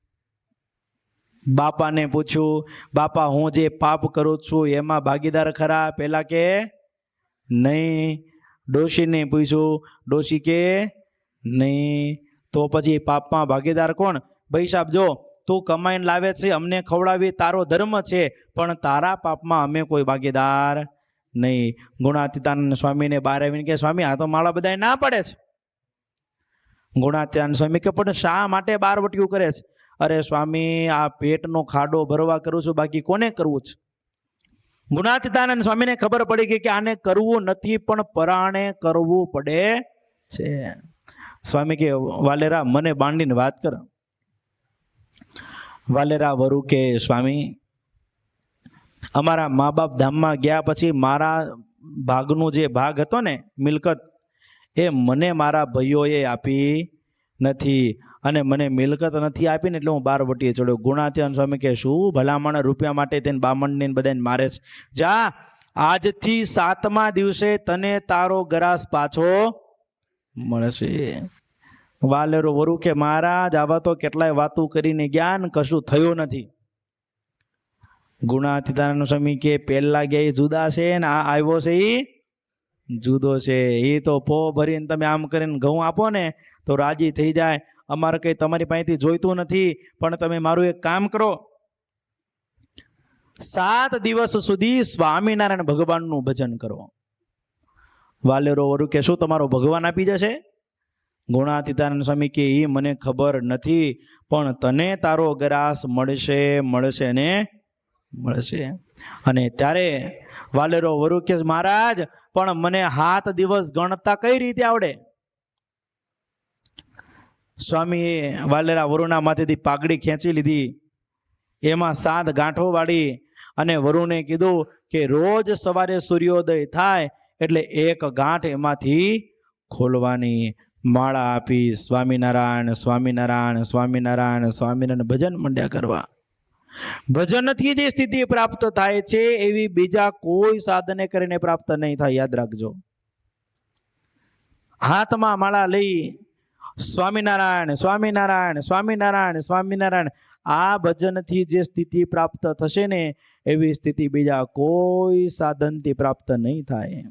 S1: બાપાને પૂછ્યું, બાપા હું જે પાપ કરું છું એમાં ભાગીદાર ખરા? પેલા કે નહીં. ડોશીને પૂછ્યું, ડોશી કે નહીં. તો પછી પાપમાં ભાગીદાર કોણ? ભાઈ સાહેબ જો તું કમાઈને લાવે છે, અમને ખવડાવી તારો ધર્મ છે, પણ તારા પાપમાં અમે કોઈ ભાગીદાર નહીં. ગુણાતીતાનંદ સ્વામીને બહાર આવીને કે, સ્વામી આ તો માળા બધા ના પડે છે. ગુણાતીતાનંદ સ્વામી કે, પણ શા માટે બારવટિયું કરે છે? અરે સ્વામી, આ પેટનો ખાડો ભરવા કરું છું, બાકી કોને કરવું છે? ગુણાતીતાનંદ સ્વામીને ખબર પડી ગઈ કે આને કરવું નથી, પણ પરાણે કરવું પડે છે. સ્વામી કે, વાલેરા મને બાંધીને વાત કર. વાલેરા વરુ કે, સ્વામી અમારા મા બાપ ધામમાં ગયા પછી મારા ભાગનું જે ભાગ હતો ને મિલકત, એ મને મારા ભાઈઓએ આપી નથી, અને મને મિલકત નથી આપીને એટલે હું બારવટીએ ચડ્યો. ગુણાતીતાનંદ સ્વામી કે, શું ભલામણ રૂપિયા માટે તેને બામણને બધાને મારે છે? જા, આજથી 7મા દિવસે તને તારો ગરાસ પાછો મળશે. વાલેરો વરુ કે, મહારાજ આવા તો કેટલાય વાતો કરીને જ્ઞાન કશું થયું નથી. ગુણાતીતાનંદ સ્વામી કે, પહેલા ગયા જુદા છે ને આ આવ્યો છે એ જુદો છે. એ તો પો ભરીને તમે આમ કરીને ઘઉં આપો ને તો રાજી થઈ જાય. અમારે કંઈ તમારી પાસેથી જોઈતું નથી, પણ તમે મારું એક કામ કરો, 7 દિવસ સુધી સ્વામિનારાયણ ભગવાનનું ભજન કરો. વાલેરો વરુ કે, શું તમારો ભગવાન આપી જશે? ગુણાતીતાનંદ સ્વામી કે, એ મને ખબર નથી, પણ તને તારો ગ્રાસ મળશે, મળશે ને મળશે. અને ત્યારે વાલેરો વરુ કે, મહારાજ પણ મને 7 દિવસ ગણતા કઈ રીતે આવડે? સ્વામીએ વાલેરા વરુના માથેથી પાઘડી ખેંચી લીધી, એમાં 7 ગાંઠો વાળી અને વરુને કીધું કે રોજ સવારે સૂર્યોદય થાય એટલે એક ગાંઠ એમાંથી ખોલવાની. માળા આપી. સ્વામિનારાયણ સ્વામિનારાયણ સ્વામિનારાયણ સ્વામિનારાયણ ભજન મંડ્યા કરવા. ભજનથી જે સ્થિતિ પ્રાપ્ત થાય છે એવી બીજા કોઈ સાધને કરીને પ્રાપ્ત નહીં થાય, યાદ રાખજો. હાથમાં માળા લઈ સ્વામિનારાયણ સ્વામિનારાયણ સ્વામિનારાયણ સ્વામિનારાયણ, આ ભજનથી જે સ્થિતિ પ્રાપ્ત થશે ને એવી સ્થિતિ બીજા કોઈ સાધનથી પ્રાપ્ત નહીં થાય.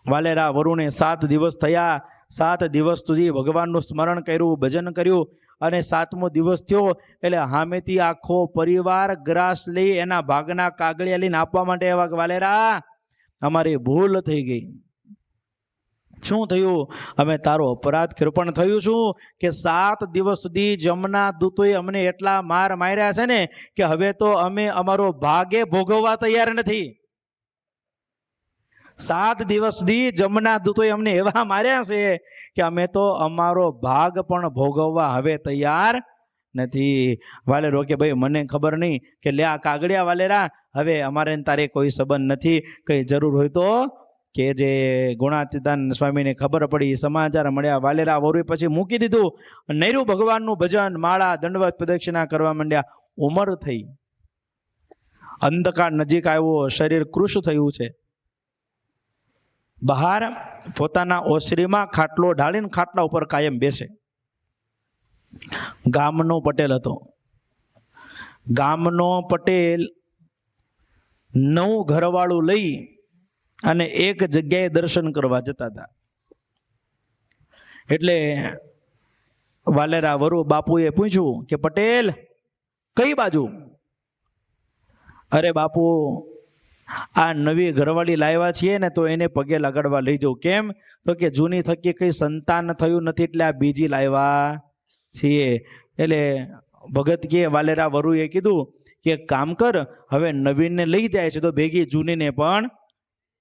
S1: વાલેરા વરુને 7 દિવસ થયા. 7 દિવસ સુધી ભગવાનનું સ્મરણ કર્યું, ભજન કર્યું, અને 7મો દિવસ થયો એટલે સામેથી આખો પરિવાર ગ્રાસ લઈ એના ભાગના કાગળિયા લઈને આપવા માટે આવ્યા. વાલેરા અમારી ભૂલ થઈ ગઈ. શું થયું? અમે તારો અપરાધ કર્યો. પણ થયું શું કે 7 દિવસ સુધી જમના દૂતોએ અમને એટલા માર્યા છે ને કે હવે તો અમે અમારો ભાગે ભોગવવા તૈયાર નથી. 7 દિવસ સુધી જમના દૂતોએ અમને એવા માર્યા છે કે અમે તો અમારો ભાગ પણ ભોગવવા હવે તૈયાર નથી. વાલેરો કે, ભાઈ મને ખબર નહીં કે લે આ કાગળિયા વાલેરા, હવે અમારે તારે કોઈ સંબંધ નથી, કઈ જરૂર હોય તો કે જે. ગુણાતીતાનંદ સ્વામીને ખબર પડી, સમાચાર મળ્યા. વાલેરા વરુ પછી મૂકી દીધું, નૈરું ભગવાનનું ભજન, માળા, દંડવત, પ્રદક્ષિણા કરવા માંડ્યા. ઉંમર થઈ, અંધકાર નજીક આવ્યો, શરીર કૃશ થયું છે. બહાર પોતાના ઓસરીમાં ખાટલો ઢાળીને ખાટલા ઉપર કાયમ બેસે. ગામનો પટેલ હતો. ગામનો પટેલ 9 ઘરવાળું લઈ અને એક જગ્યાએ દર્શન કરવા જતા હતા. એટલે વાલેરા વરુ બાપુએ પૂછ્યું કે પટેલ કઈ બાજુ? અરે બાપુ, આ નવી ઘરવાળી લાવ્યા છીએ ને તો એને પગે લગાડવા લઈ જાઉં. કેમ? તો કે જૂની થકી કઈ સંતાન થયું નથી એટલે આ બીજી લાવ્યા છીએ. એટલે ભગત કે વાલેરા વરુએ કીધું કે કામ કર, હવે નવીનને લઈ જાય છે તો ભેગી જૂનીને પણ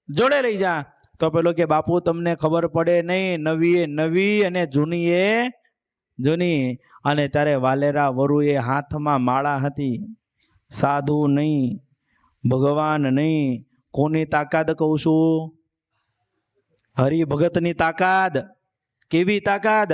S1: જોડે લઈ જા. તો પેલો કે બાપુ તમને ખબર પડે નહીં, નવી એ નવી અને જૂની એ જૂની. અને ત્યારે વાલેરા વરુએ હાથમાં માળા હતી. સાધુ નહીં, ભગવાન નહીં, કોની તાકાત કહું છું? હરિભગતની તાકાત. કેવી તાકાત?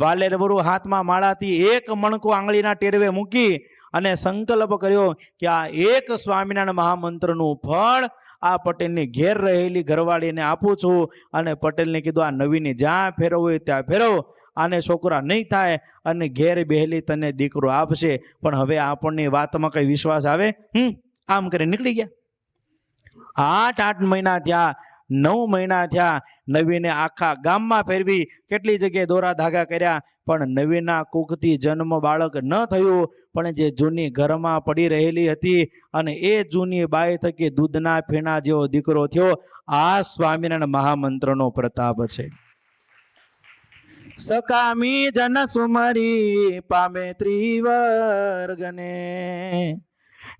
S1: વાલેર વરુ હાથમાં માળાથી એક મણકો આંગળીના ટેરવે મૂકી અને સંકલ્પ કર્યો કે આ એક સ્વામિનારાયણ મહામંત્રનું ફળ આ પટેલની ઘેર રહેલી ઘરવાળીને આપું છું. અને પટેલને કીધું આ નવીની જ્યાં ફેરવવું હોય ત્યાં ફેરવ, આને છોકરા નહીં થાય અને ઘેર બેહેલી તને દીકરો આપશે. પણ હવે આપણની વાતમાં કઈ વિશ્વાસ આવે? આમ કરી નીકળી ગયા. 8 મહિના થયા, 9 મહિના થયા. નવીને આખા ગામમાં ફેરવી, કેટલી જગ્યાએ દોરા ધાગા કર્યા, પણ નવીના કુખથી જન્મ બાળક ન થયું. પણ જે જૂની ઘરમાં પડી રહેલી હતી અને એ જૂની બાઈ થકી દૂધના ફેણા જેવો દીકરો થયો. આ સ્વામિનારાયણ મહામંત્રનો પ્રતાપ છે. સકામી જન સુમરી પામે ત્રિવર્ગને,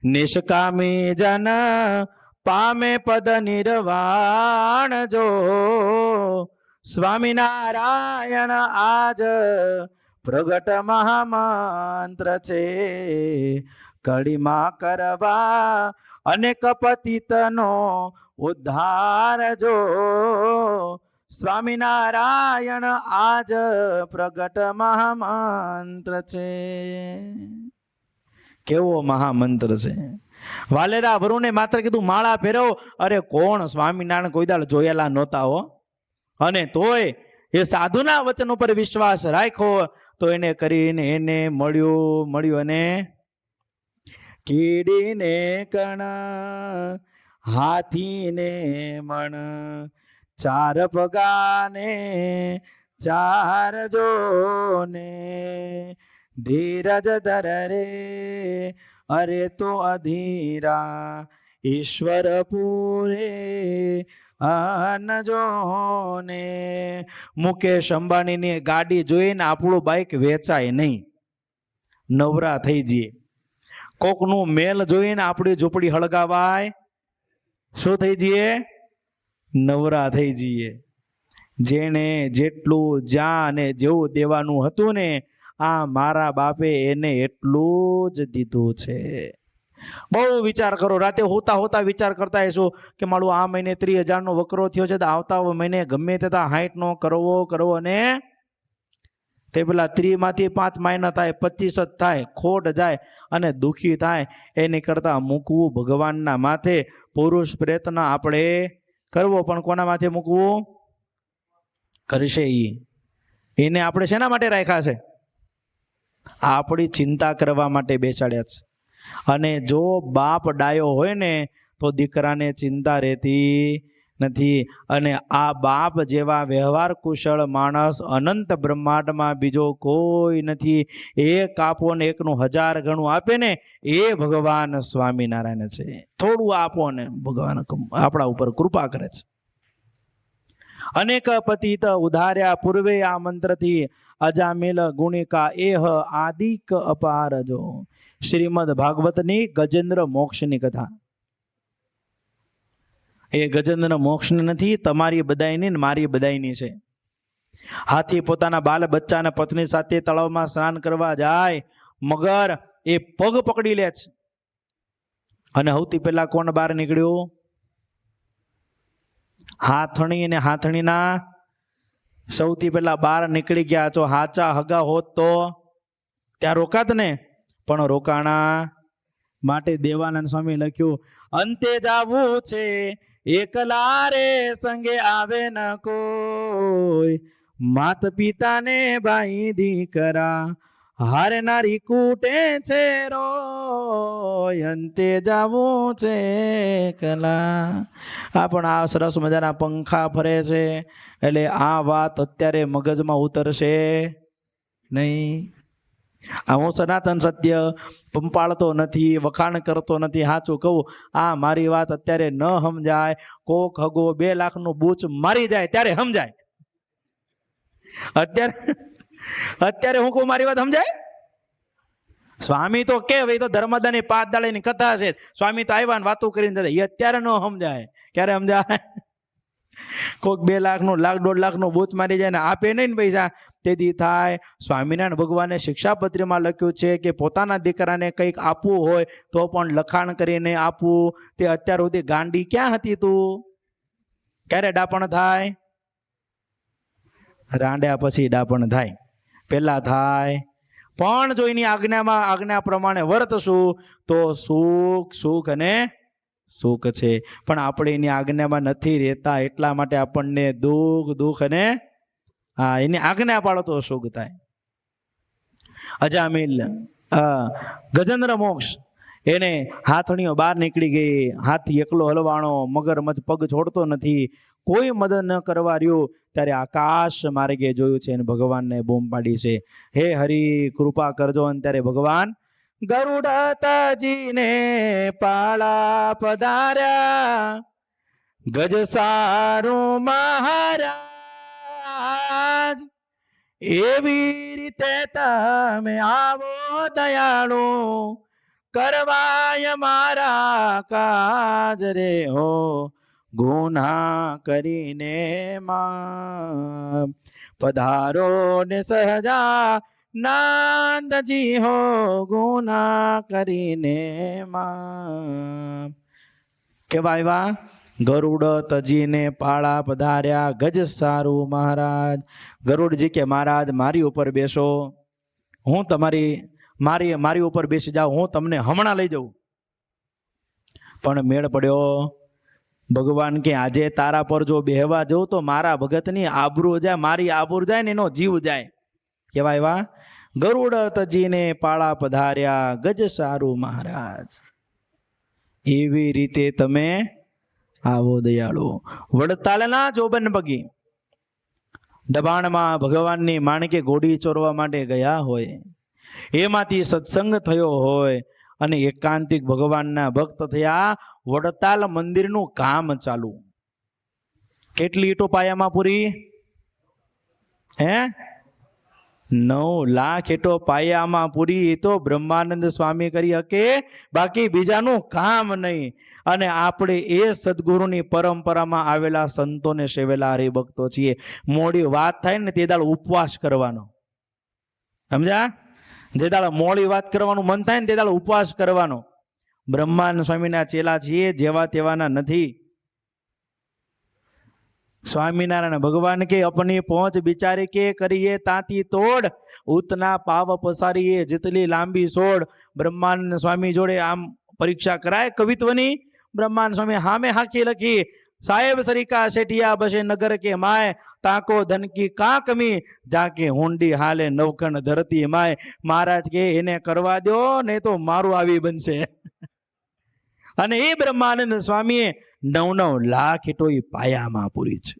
S1: નિષ્કામી જન પામે પદ નિર્વાણ. જો સ્વામિનારાયણ આજ પ્રગટ મહામંત્ર છે, કડીમાં કરવા અનેક પતિતનો ઉદ્ધાર. જો સ્વામિનારાયણ આજ પ્રગટ મહામંત્ર છે. કેવો મહામંત્ર છે! વાલેરા વરુને માત્ર કીધું માળા ફેરવ. અરે કોણ સ્વામિનારાયણ કોઈ દાડ જોયેલા નહોતા હો. અને તોય એ સાધુના વચન ઉપર વિશ્વાસ રાખ્યો તો એને કરીને એને મળ્યું અને કીડીને કણ, હાથીને મણ, 4 પગાને 4 જોને, ધીરજ ધર રે અરે તો અધીરા, ઈશ્વર પૂરે અન જોને. મુકેશ અંબાણીની ગાડી જોઈને આપણું બાઇક વેચાય નહીં, નવરા થઈ જઈએ. કોકનું મેલ જોઈને આપણી ઝૂંપડી હળગાવાય, શું થઈ જઈએ? નવરા થઈ જઈએ. જેને જેટલું જ્યાં અને જેવું દેવાનું હતું ને, આ મારા બાપે એને એટલું જ દીધું છે. બહુ વિચાર કરો. રાતે હોતા વિચાર કરતા હશો કે મારું આ મહિને 30,000નો વકરો થયો છે તો આવતા મહિને ગમે તે 60નો કરવો અને તે પેલા 30 માંથી 5 માઇનસ થાય, 25 જ થાય, ખોટ જાય અને દુઃખી થાય. એની કરતા મૂકવું ભગવાનના માથે. પુરુષ પ્રયત્ન આપણે કરવો, પણ કોના માથે મૂકવું? કરશે એને આપણે શેના માટે રાખ્યા છે? આપણી ચિંતા કરવા માટે બેસાડ્યા છે. અને જો બાપ ડાયો હોય ને તો દીકરાને ચિંતા રહેતી નથી. અને આ બાપ જેવા વ્યવહાર કુશળ માણસ અનંત બ્રહ્માંડમાં બીજો કોઈ નથી. એક આપો ને એકનું 1000 ગણું આપે ને એ ભગવાન સ્વામિનારાયણ છે. થોડું આપો ને ભગવાન આપણા ઉપર કૃપા કરે છે. અનેક પતિત ઉધાર્યા પૂર્વે આ મંત્રથી, અજામિલ ગુણિકા એહ આદિક અપાર. જો શ્રીમદ ભાગવતની ગજેન્દ્ર મોક્ષની કથા. એ ગજેન્દ્ર મોક્ષની નથી, તમારી બધાયની ને મારી બધાયની છે. હાથી પોતાના બાલ બચ્ચા અને પત્ની સાથે તળાવમાં સ્નાન કરવા જાય, મગર એ પગ પકડી લે છે. અને સૌથી પહેલા કોણ બહાર નીકળ્યું? હાથણી અને હાથણીના સૌથી પહેલા બહાર નીકળી ગયા. જો હાચા હગા હોત તો ત્યાં રોકાત ને, પણ રોકાણા. માટે દેવાનંદ સ્વામી લખ્યું, અંતે જાવું છે એકલા રે, સંગે આવે ન કોઈ, માત પિતાને ભાઈ દીકરા હારનારી કૂટે છે રો અંતે જાવું છે કલા. આ પણ આ સરસ મજાના પંખા ફરે છે એટલે આ વાત અત્યારે મગજમાં ઉતરશે નહીં. આ હું સનાતન સત્ય પંપાળતો નથી, વખાણ કરતો નથી, સાચું કહું. આ મારી વાત અત્યારે ન સમજાય, કોક હગો 2 લાખનું બૂચ મારી જાય ત્યારે સમજાય. અત્યારે હું કહું મારી વાત સમજાય? સ્વામી તો કે ભાઈ તો ધર્મદાની 5 દાડાની કથા છે, સ્વામી તો આવ્યા ને વાતો કરીને જતા. અત્યારે ન સમજાય. ક્યારે સમજાય? કોઈક 2 લાખનું, લાખ 1.5 લાખનું બૂચ મારી જાય ને આપે નહીં ને પૈસા, તેથી થાય. સ્વામિનારાયણ ભગવાને શિક્ષાપત્રીમાં લખ્યું છે કે પોતાના દીકરાને કંઈક આપવું હોય તો પણ લખાણ કરીને આપવું. તે અત્યાર સુધી ગાંડી ક્યાં હતી તું? ક્યારે ડાપણ થાય? રાંડ્યા પછી ડાપણ થાય, પેલા થાય. પણ જો એની આજ્ઞા પ્રમાણે વર્તશું તો સુખ સુખ અને સુખ છે. પણ આપણે એની આજ્ઞામાં નથી રહેતા, એટલા માટે આપણને દુઃખ અને એની આજ્ઞા પાડો તો સુખ થાય. અજામિલ ગજેન્દ્ર મોક્ષ, એને હાથણીઓ બહાર નીકળી ગઈ, હાથી એકલો હલવાણો, મગરમચ્છ પગ છોડતો નથી, કોઈ મદદ ન કરવા રહ્યું. ત્યારે આકાશ માર્ગે જોયું છે અને ભગવાનને બૂમ પાડી છે, હે હરિ કૃપા કરજો. અને ત્યારે ભગવાન ગરુડતાજીને પાળા પધાર્યા, ગજ સારું મહારાજ. એવી રીતે તમે આવો દયાળુ, કરવાય મારા કાજ રે હો, ગુના કરીને માં પધારો ને સહજા નાંદજી હો, ગુના કરીને માં. કેવા આવ્યા? ગરુડ તજીને પાળા પધાર્યા, ગજ સારું મહારાજ. ગરુડજી કે મહારાજ મારી ઉપર બેસો, હું મારી ઉપર બેસી જાઉં, હું તમને હમણાં લઈ જાઉં. પણ મેળ પડ્યો. ભગવાન કે આજે તારા પર જો બેહવા જવું તો મારા ભગતની આબરૂ જાય, મારી આબરૂ જાય ને એનો જીવ જાય. કેવાય વા? ગરુડ તજીને પાળા પધાર્યા, ગજ સારું મહારાજ. એવી રીતે તમે આવો દયાળુ. વડતાલના ચોબન પગી દબાણમાં ભગવાનની માણકે ઘોડી ચોરવા માટે ગયા હોય, એમાંથી સત્સંગ થયો હોય અને એકાંતિક ભગવાનના ભક્ત થયા. વડતાલ મંદિરનું કામ ચાલુ. કેટલી ઈટો પાયામાં પૂરી? 9 લાખ ઈટો પાયામાં પૂરી. એ તો બ્રહ્માનંદ સ્વામી કરી શકે, બાકી બીજાનું કામ નહીં. અને આપણે એ સદગુરુની પરંપરામાં આવેલા સંતોને સેવેલા હરિભક્તો છીએ. મોડી વાત થાય ને તે દાળ ઉપવાસ કરવાનો, સમજ્યા? જે દાળ મોડી વાત કરવાનું મન થાય ને તે દાળ ઉપવાસ કરવાનો. બ્રહ્માનંદ સ્વામીના ચેલા છીએ, જેવા તેવાના નથી. સ્વામિનારાયણ ભગવાન કે અપની પહોંચ બિચારી કે કરીએ તાતી તોડ, ઉતના પાવ પસારીએ જેટલી લાંબી સોડ. બ્રહ્માનંદ સ્વામી જોડે આમ પરીક્ષા કરાય કવિત્વની. બ્રહ્માનંદ સ્વામી હામે હાકી લખી, સાહેબ સરીકા શેઠિયા બસે નગર કે માય, તાકો ધન કી કા કમી, જાકે હુંડી હાલે નવખંડ ધરતી માય. મહારાજ કે એને કરવા દો નહીં તો મારું આવી બનશે. અને એ બ્રહ્માનંદ સ્વામીએ 9 લાખ ઈટો એ પાયામાં પૂરી છે.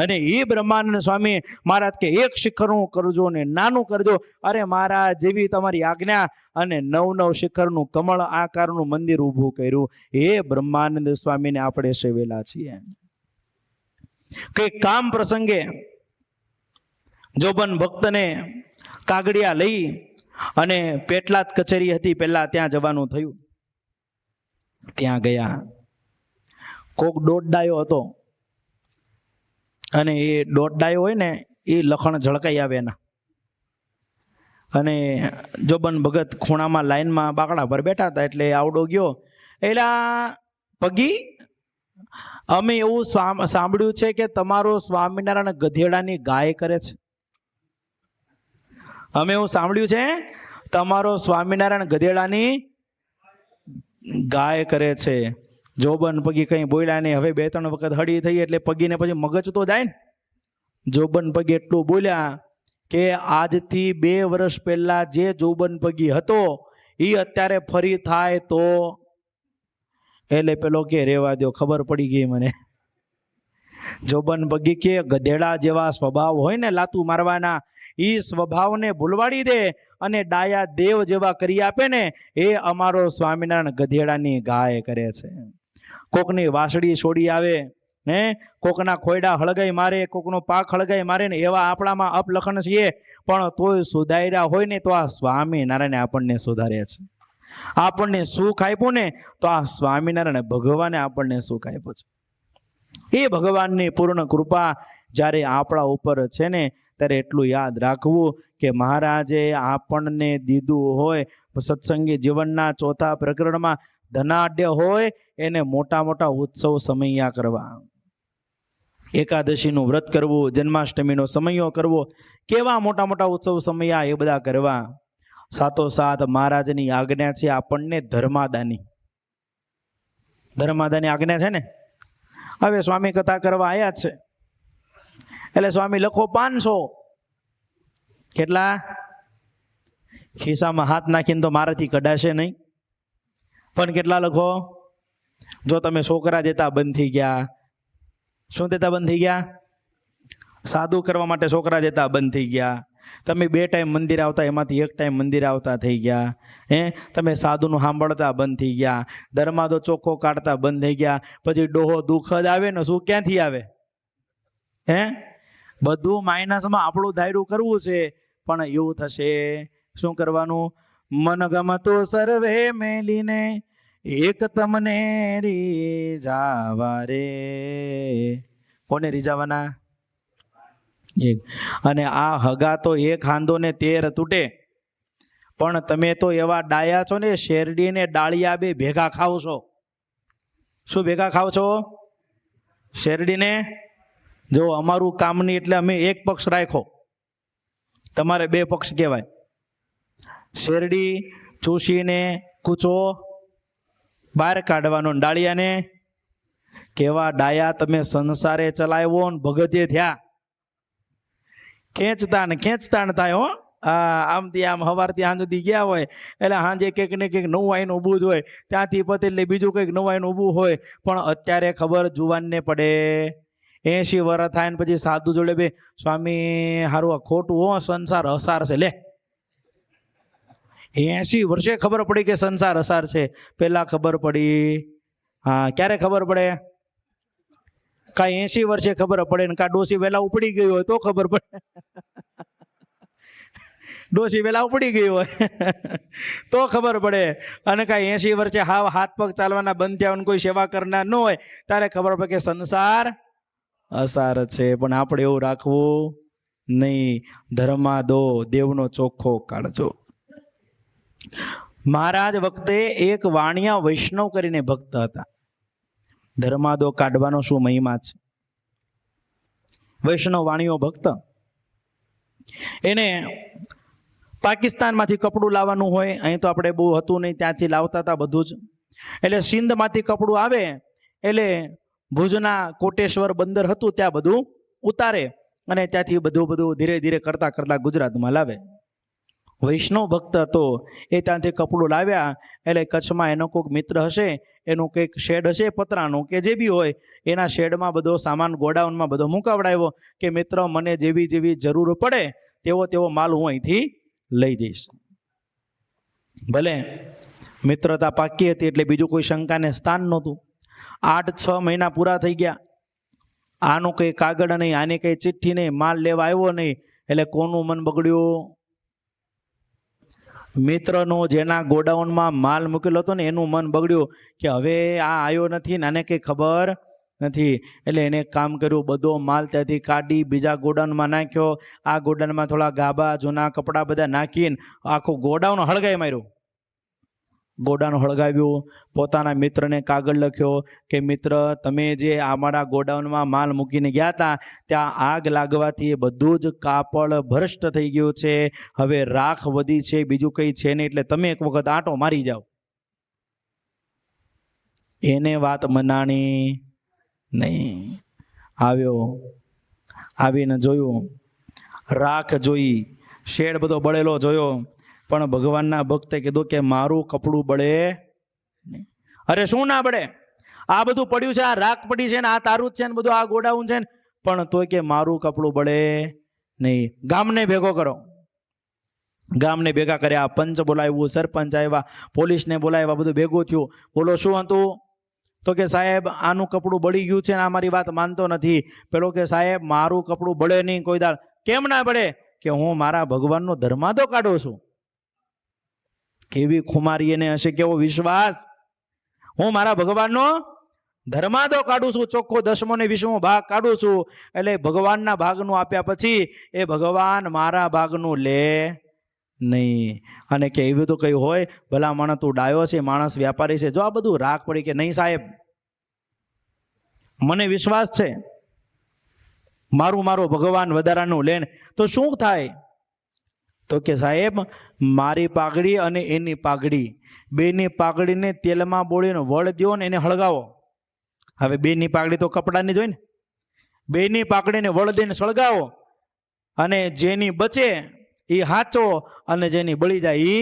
S1: અને એ બ્રહ્માનંદ સ્વામી મહારાજ કે એક શિખરનું કરજો ને નાનું કરજો. અરે મહારાજ જેવી તમારી આજ્ઞા, અને 9 શિખરનું કમળ આકારનું મંદિર ઊભું કર્યું. એ બ્રહ્માનંદ સ્વામીને આપણે સેવેલા છીએ. કઈ કામ પ્રસંગે જોબન ભક્તને કાગડિયા લઈ અને પેટલાદ કચેરી હતી પહેલા, ત્યાં જવાનું થયું. ત્યાં ગયા. કોક દોડડાયો હતો, અને એ દોડડાયો હોય ને એ લખણ ઝળકાઈ આવે એના. અને જોબન ભગત ખૂણામાં લાઈનમાં બાકડા પર બેઠા હતા, એટલે આવડો ગયો. એલા પગી, અમે એવું સાંભળ્યું છે કે તમારો સ્વામિનારાયણ ગધેડાની ગાય કરે છે. અમે એવું સાંભળ્યું છે તમારો સ્વામિનારાયણ ગધેડાની ગાય કરે છે. જોબન પગી કંઈ બોલ્યા નહીં. હવે 2-3 વખત હળી થઈ એટલે પગીને પછી મગજ તો જાય ને. જોબન પગી એટલું બોલ્યા કે આજથી 2 વર્ષ પહેલા જે જોબન પગી હતો એ અત્યારે ફરી થાય તો, એટલે પેલો કે રેવા દો, ખબર પડી ગઈ મને. જોબન પગી કે ગધેડા જેવા સ્વભાવ હોય ને લાતું મારવાના, એ સ્વભાવને ભૂલવાડી દે અને ડાયા દેવ જેવા કરી આપે ને, એ અમારો સ્વામિનારાયણ ગધેડાની ગાય કરે છે. કોકની વાસળી છોડી આવે, હે, કોકના ખોયડા હળગાઈ મારે, કોકનો પાક હળગાઈ મારે ને, એવા આપણામાં અપલખણ છીએ, પણ તોય સુધાર્યા હોય ને તો આ સ્વામિનારાયણ આપણને સુધારે છે. આપણને સુખ આપ્યું ને તો આ સ્વામિનારાયણ ભગવાને આપણને સુખ આપ્યું છે. એ ભગવાનની પૂર્ણ કૃપા જ્યારે આપણા ઉપર છે ને, ત્યારે એટલું યાદ રાખવું કે મહારાજે આપણને દીધું હોય. સત્સંગી જીવનના 4થા પ્રકરણમાં ધનાઢ્ય હોય એને મોટા મોટા ઉત્સવ સમયા કરવા, એકાદશીનું વ્રત કરવું, જન્માષ્ટમીનો સમયો કરવો, કેવા મોટા મોટા ઉત્સવ સમયા એ બધા કરવા. સાથોસાથ મહારાજની આજ્ઞા છે આપણને ધર્માદાની. ધર્માદાની આજ્ઞા છે ને. હવે સ્વામી કથા કરવા આવ્યા છે એટલે સ્વામી લખો 500. કેટલા? ખિસ્સામાં હાથ નાખીને તો મારાથી કઢાશે નહીં, પણ કેટલા લખો? જો તમે છોકરા દેતા બંધ થઈ ગયા, શું દેતા બંધ થઈ ગયા? સાદું કરવા માટે છોકરા દેતા બંધ થઈ ગયા. તમે 2 ટાઈમ મંદિર આવતા, એમાંથી 1 ટાઈમ મંદિર આવતા થઈ ગયા. તમે સાધુનું સાંભળતા બંધ થઈ ગયા. ધર્માદો ચોખ્ખો કાઢતા બંધ થઈ ગયા. પછી ડોહો દુઃખ જ આવે ને, શું ક્યાંથી આવે? બધું માઇનસમાં આપણું ધાર્યું કરવું છે, પણ એવું થશે. શું કરવાનું? મન ગમતો સર્વે મેલીને એક તમને રીઝાવા રે. કોને રીઝાવાના? એક. અને આ હગા તો 1 હાંધો ને 13 તૂટે, પણ તમે તો એવા ડાયા છો ને, શેરડીને ડાળિયા 2 ભેગા ખાવ છો. શું ભેગા ખાવ છો? શેરડીને. જો અમારું કામ નહીં એટલે અમે 1 પક્ષ રાખ્યો, તમારે 2 પક્ષ કહેવાય. શેરડી ચૂસીને કૂચો બહાર કાઢવાનો, ડાળિયાને. કેવા ડાયા તમે સંસારે ચલાવ્યો ને ભગતે થયા. ખેંચતાણ થાય. હો, આમથી આમ સવારથી સાંજ સુધી ગયા હોય એટલે સાંજે કંઈક ને કંઈક નવું આવીને ઊભું જ હોય, ત્યાંથી પતે એટલે બીજું કંઈક નવું આવીને ઊભું હોય. પણ અત્યારે ખબર જુવાનને પડે. 80 વર્ષ થાય ને પછી સાધુ જોડે બે, સ્વામી હારું આ ખોટું હો, સંસાર હસાર છે. લે, 80 વર્ષે ખબર પડી કે સંસાર હસાર છે. પેલા ખબર પડી? હા, ક્યારે ખબર પડે? કાંઈ 80 વર્ષે ખબર પડે ને, કાં ડોસી વહેલા ઉપડી ગઈ હોય તો ખબર પડે. ડોસી વહેલા ઉપડી ગઈ હોય તો ખબર પડે. અને કાંઈ 80 વર્ષે હાવ હાથ પગ ચાલવાના બંધ થયા, કોઈ સેવા કરનાર ન હોય, ત્યારે ખબર પડે કે સંસાર અસાર છે. પણ આપણે એવું રાખવું નહીં. ધર્મા દો, દેવનો ચોખ્ખો કાઢજો. મહારાજ વખતે એક વાણિયા વૈષ્ણવ કરીને ભક્ત હતા. ધર્માદો કાઢવાનો શું મહિમા છે. વૈષ્ણવ વાણીઓ ભક્ત, એને પાકિસ્તાનમાંથી કપડું લાવવાનું હોય, અહીં તો આપણે બહુ હતું નહીં, ત્યાંથી લાવતા હતા બધું જ. એટલે સિંધમાંથી કપડું આવે એટલે ભુજના કોટેશ્વર બંદર હતું ત્યાં બધું ઉતારે અને ત્યાંથી બધું ધીરે ધીરે કરતા કરતા ગુજરાતમાં લાવે. વૈષ્ણવ ભક્ત હતો, એ ત્યાંથી કપડું લાવ્યા એટલે કચ્છમાં એનો કોઈક મિત્ર હશે, એનું કંઈક શેડ હશે પતરાનું કે જે બી હોય, એના શેડમાં બધો સામાન ગોડાઉનમાં બધો મુકાવડાવ્યો કે મિત્ર મને જેવી જેવી જરૂર પડે તેવો માલ હું અહીંથી લઈ જઈશ. ભલે મિત્રતા પાકી હતી એટલે બીજું કોઈ શંકાને સ્થાન નહોતું. 8-6 મહિના પૂરા થઈ ગયા, આનું કંઈ કાગળ નહીં, આની કંઈ ચિઠ્ઠી નહીં, માલ લેવા આવ્યો નહીં. એટલે કોનું મન બગડ્યું? મિત્રનો જેના ગોડાઉનમાં માલ મૂકેલો હતો ને એનું મન બગડ્યું કે હવે આ આવ્યો નથી ને આને કંઈ ખબર નથી. એટલે એને કામ કર્યું, બધો માલ ત્યાંથી કાઢી બીજા ગોડાઉનમાં નાખ્યો. આ ગોડાઉનમાં થોડા ગાબા જૂના કપડાં બધા નાખીને આખું ગોડાઉન હળગાઈ માર્યું. ગોડાઉન હળગાવ્યું, પોતાના મિત્રને કાગળ લખ્યો કે મિત્ર તમે જે અમારા ગોડાઉનમાં માલ મૂકીને ગયા હતા ત્યાં આગ લાગવાથી બધું જ કાપડ ભ્રષ્ટ થઈ ગયું છે, હવે રાખ વધી છે, બીજું કંઈ છે નહીં, એટલે તમે એક વખત આંટો મારી જાઓ. એને વાત મનાણી નહીં. આવ્યો, આવીને જોયું રાખ જોઈ, શેડ બધો બળેલો જોયો, પણ ભગવાનના ભક્તે કીધું કે મારું કપડું બળે નહીં. અરે શું ના બળે? આ બધું પડ્યું છે, આ રાખ પડી છે ને આ તારું જ છે ને બધું આ ગોડાઉન છે ને, પણ તોય કે મારું કપડું બળે નહીં. ગામને ભેગો કરો. ગામને ભેગા કર્યા, પંચ બોલાવ્યું, સરપંચ આવ્યા, પોલીસને બોલાવ્યા, બધું ભેગું થયું. બોલો શું હતું? તો કે સાહેબ આનું કપડું બળી ગયું છે ને આ મારી વાત માનતો નથી. પેલો કે સાહેબ મારું કપડું બળે નહીં કોઈ દાળ. કેમ ના બળે? કે હું મારા ભગવાનનો ધર્માદો કાઢું છું. કેવી ખુમારી એને હશે, કેવો વિશ્વાસ! હું મારા ભગવાનનો ધર્માદો કાઢું છું, ચોખ્ખો 10મો ને 20મો ભાગ કાઢું છું. એટલે ભગવાનના ભાગનું આપ્યા પછી એ ભગવાન મારા ભાગનું લે નહીં. અને કે એવું તો કયું હોય, ભલા માણસ તું ડાયો છે, માણસ વ્યાપારી છે, જો આ બધું રાખ પડી કે નહીં સાહેબ મને વિશ્વાસ છે મારો ભગવાન વધારાનું લેન. તો શું થાય? તો કે સાહેબ મારી પાઘડી અને એની પાઘડી, બેની પાઘડીને તેલમાં બોળીને વળ દો ને એને હળગાવો. હવે બેની પાઘડી તો કપડાની જ હોય ને, બેની પાઘડીને વળ દઈને સળગાવો, અને જેની બચે એ હાચો અને જેની બળી જાય એ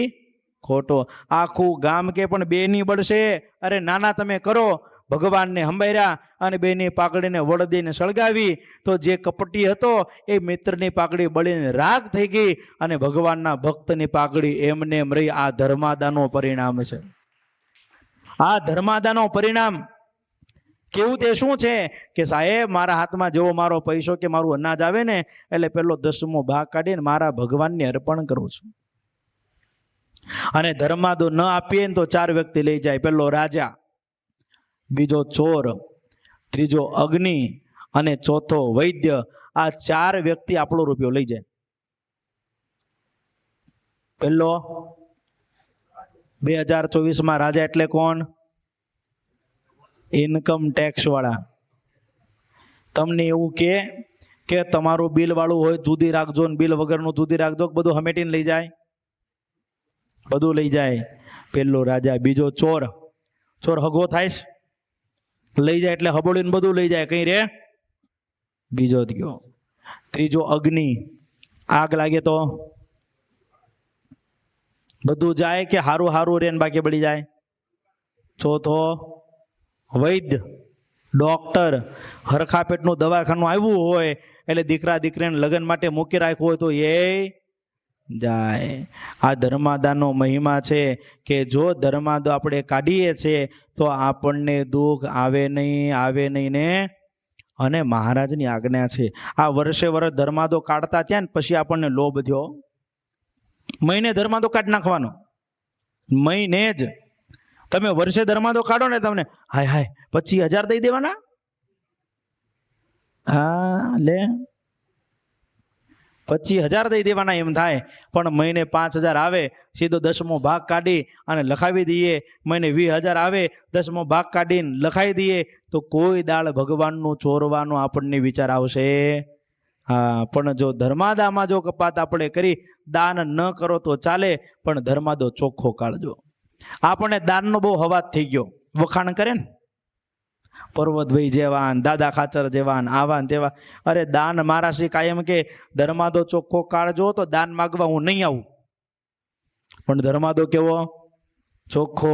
S1: ખોટો. આખું ગામ કે પણ બેની બળશે. અરે નાના તમે કરો, ભગવાનને હંબાર્યા અને બેની પાઘડીને વળ દઈને સળગાવી, તો જે કપટી હતો એ મિત્રની પાઘડી બળીને રાખ થઈ ગઈ, અને ભગવાનના ભક્તની પાઘડી એમને એમ રહી. આ ધર્માદાનો પરિણામ છે. આ ધર્માદાનો પરિણામ કેવું તે શું છે કે સાહેબ મારા હાથમાં જેવો મારો પૈસો કે મારું અનાજ આવે ને એટલે પેલો 10મો ભાગ કાઢીને મારા ભગવાનને અર્પણ કરું છું. અને ધર્માદો ન આપીએ ને તો 4 વ્યક્તિ લઈ જાય. પેલો રાજા, બીજો ચોર, ત્રીજો અગ્નિ અને ચોથો વૈદ્ય. આ 4 વ્યક્તિ આપણો રૂપિયો લઈ જાય. પેલો 2024માં રાજા એટલે કોણ? ઇન્કમ ટેક્સ વાળા. તમને એવું કે તમારું બિલ વાળું હોય જુદી રાખજો ને બિલ વગરનું જુદી રાખજો, બધું હમેટીને લઈ જાય, બધું લઈ જાય. પેલો રાજા. બીજો ચોર, ચોર હગો થાય લઈ જાય એટલે હબોડીને બધું લઈ જાય, કઈ રે બીજો ગયો. ત્રીજો અગ્નિ, આગ લાગે તો બધું જાય કે હારું હારું રે ને બાકી બળી જાય. ચોથો વૈદ્ય, ડોક્ટર, હરખા પેટનું દવાખાનું આવ્યું હોય એટલે દીકરા દીકરીને લગ્ન માટે મૂકી રાખ્યું હોય તો એ જાય. આ ધર્માદાનો મહિમા છે કે જો ધર્માદો આપણે કાઢીએ છીએ તો આપણને દુઃખ આવે નહીં ને. અને મહારાજની આજ્ઞા છે. આ વર્ષે વર્ષ ધર્માદો કાઢતા થયા ને પછી આપણને લોભ થયો. મહિને ધર્માદો કાઢી નાખવાનો, મહિને જ. તમે વર્ષે ધર્માદો કાઢો ને તમને હાય 25,000 દઈ દેવાના. હા લે 25,000 દઈ દેવાના એમ થાય. પણ મહિને 5,000 આવે, સીધો 10મો ભાગ કાઢી અને લખાવી દઈએ. મહિને 20,000 આવે, 10મો ભાગ કાઢીને લખાવી દઈએ તો કોઈ દાળ ભગવાનનું ચોરવાનો આપણને વિચાર આવશે? હા. પણ જો ધર્માદામાં જો કપાત આપણે કરી, દાન ન કરો તો ચાલે, પણ ધર્માદો ચોખ્ખો કાઢજો. આપણને દાનનો બહુ હવાજ થઈ ગયો, વખાણ કરે ને પર્વતભાઈ જેવા, દાદા ખાચર જેવા, આવા તેવા. અરે દાન મારા શ્રી કાયમ કે ધર્માદો ચોખ્ખો કાઢજો તો દાન માગવા હું નહીં આવું. પણ ધર્માદો કેવો ચોખ્ખો,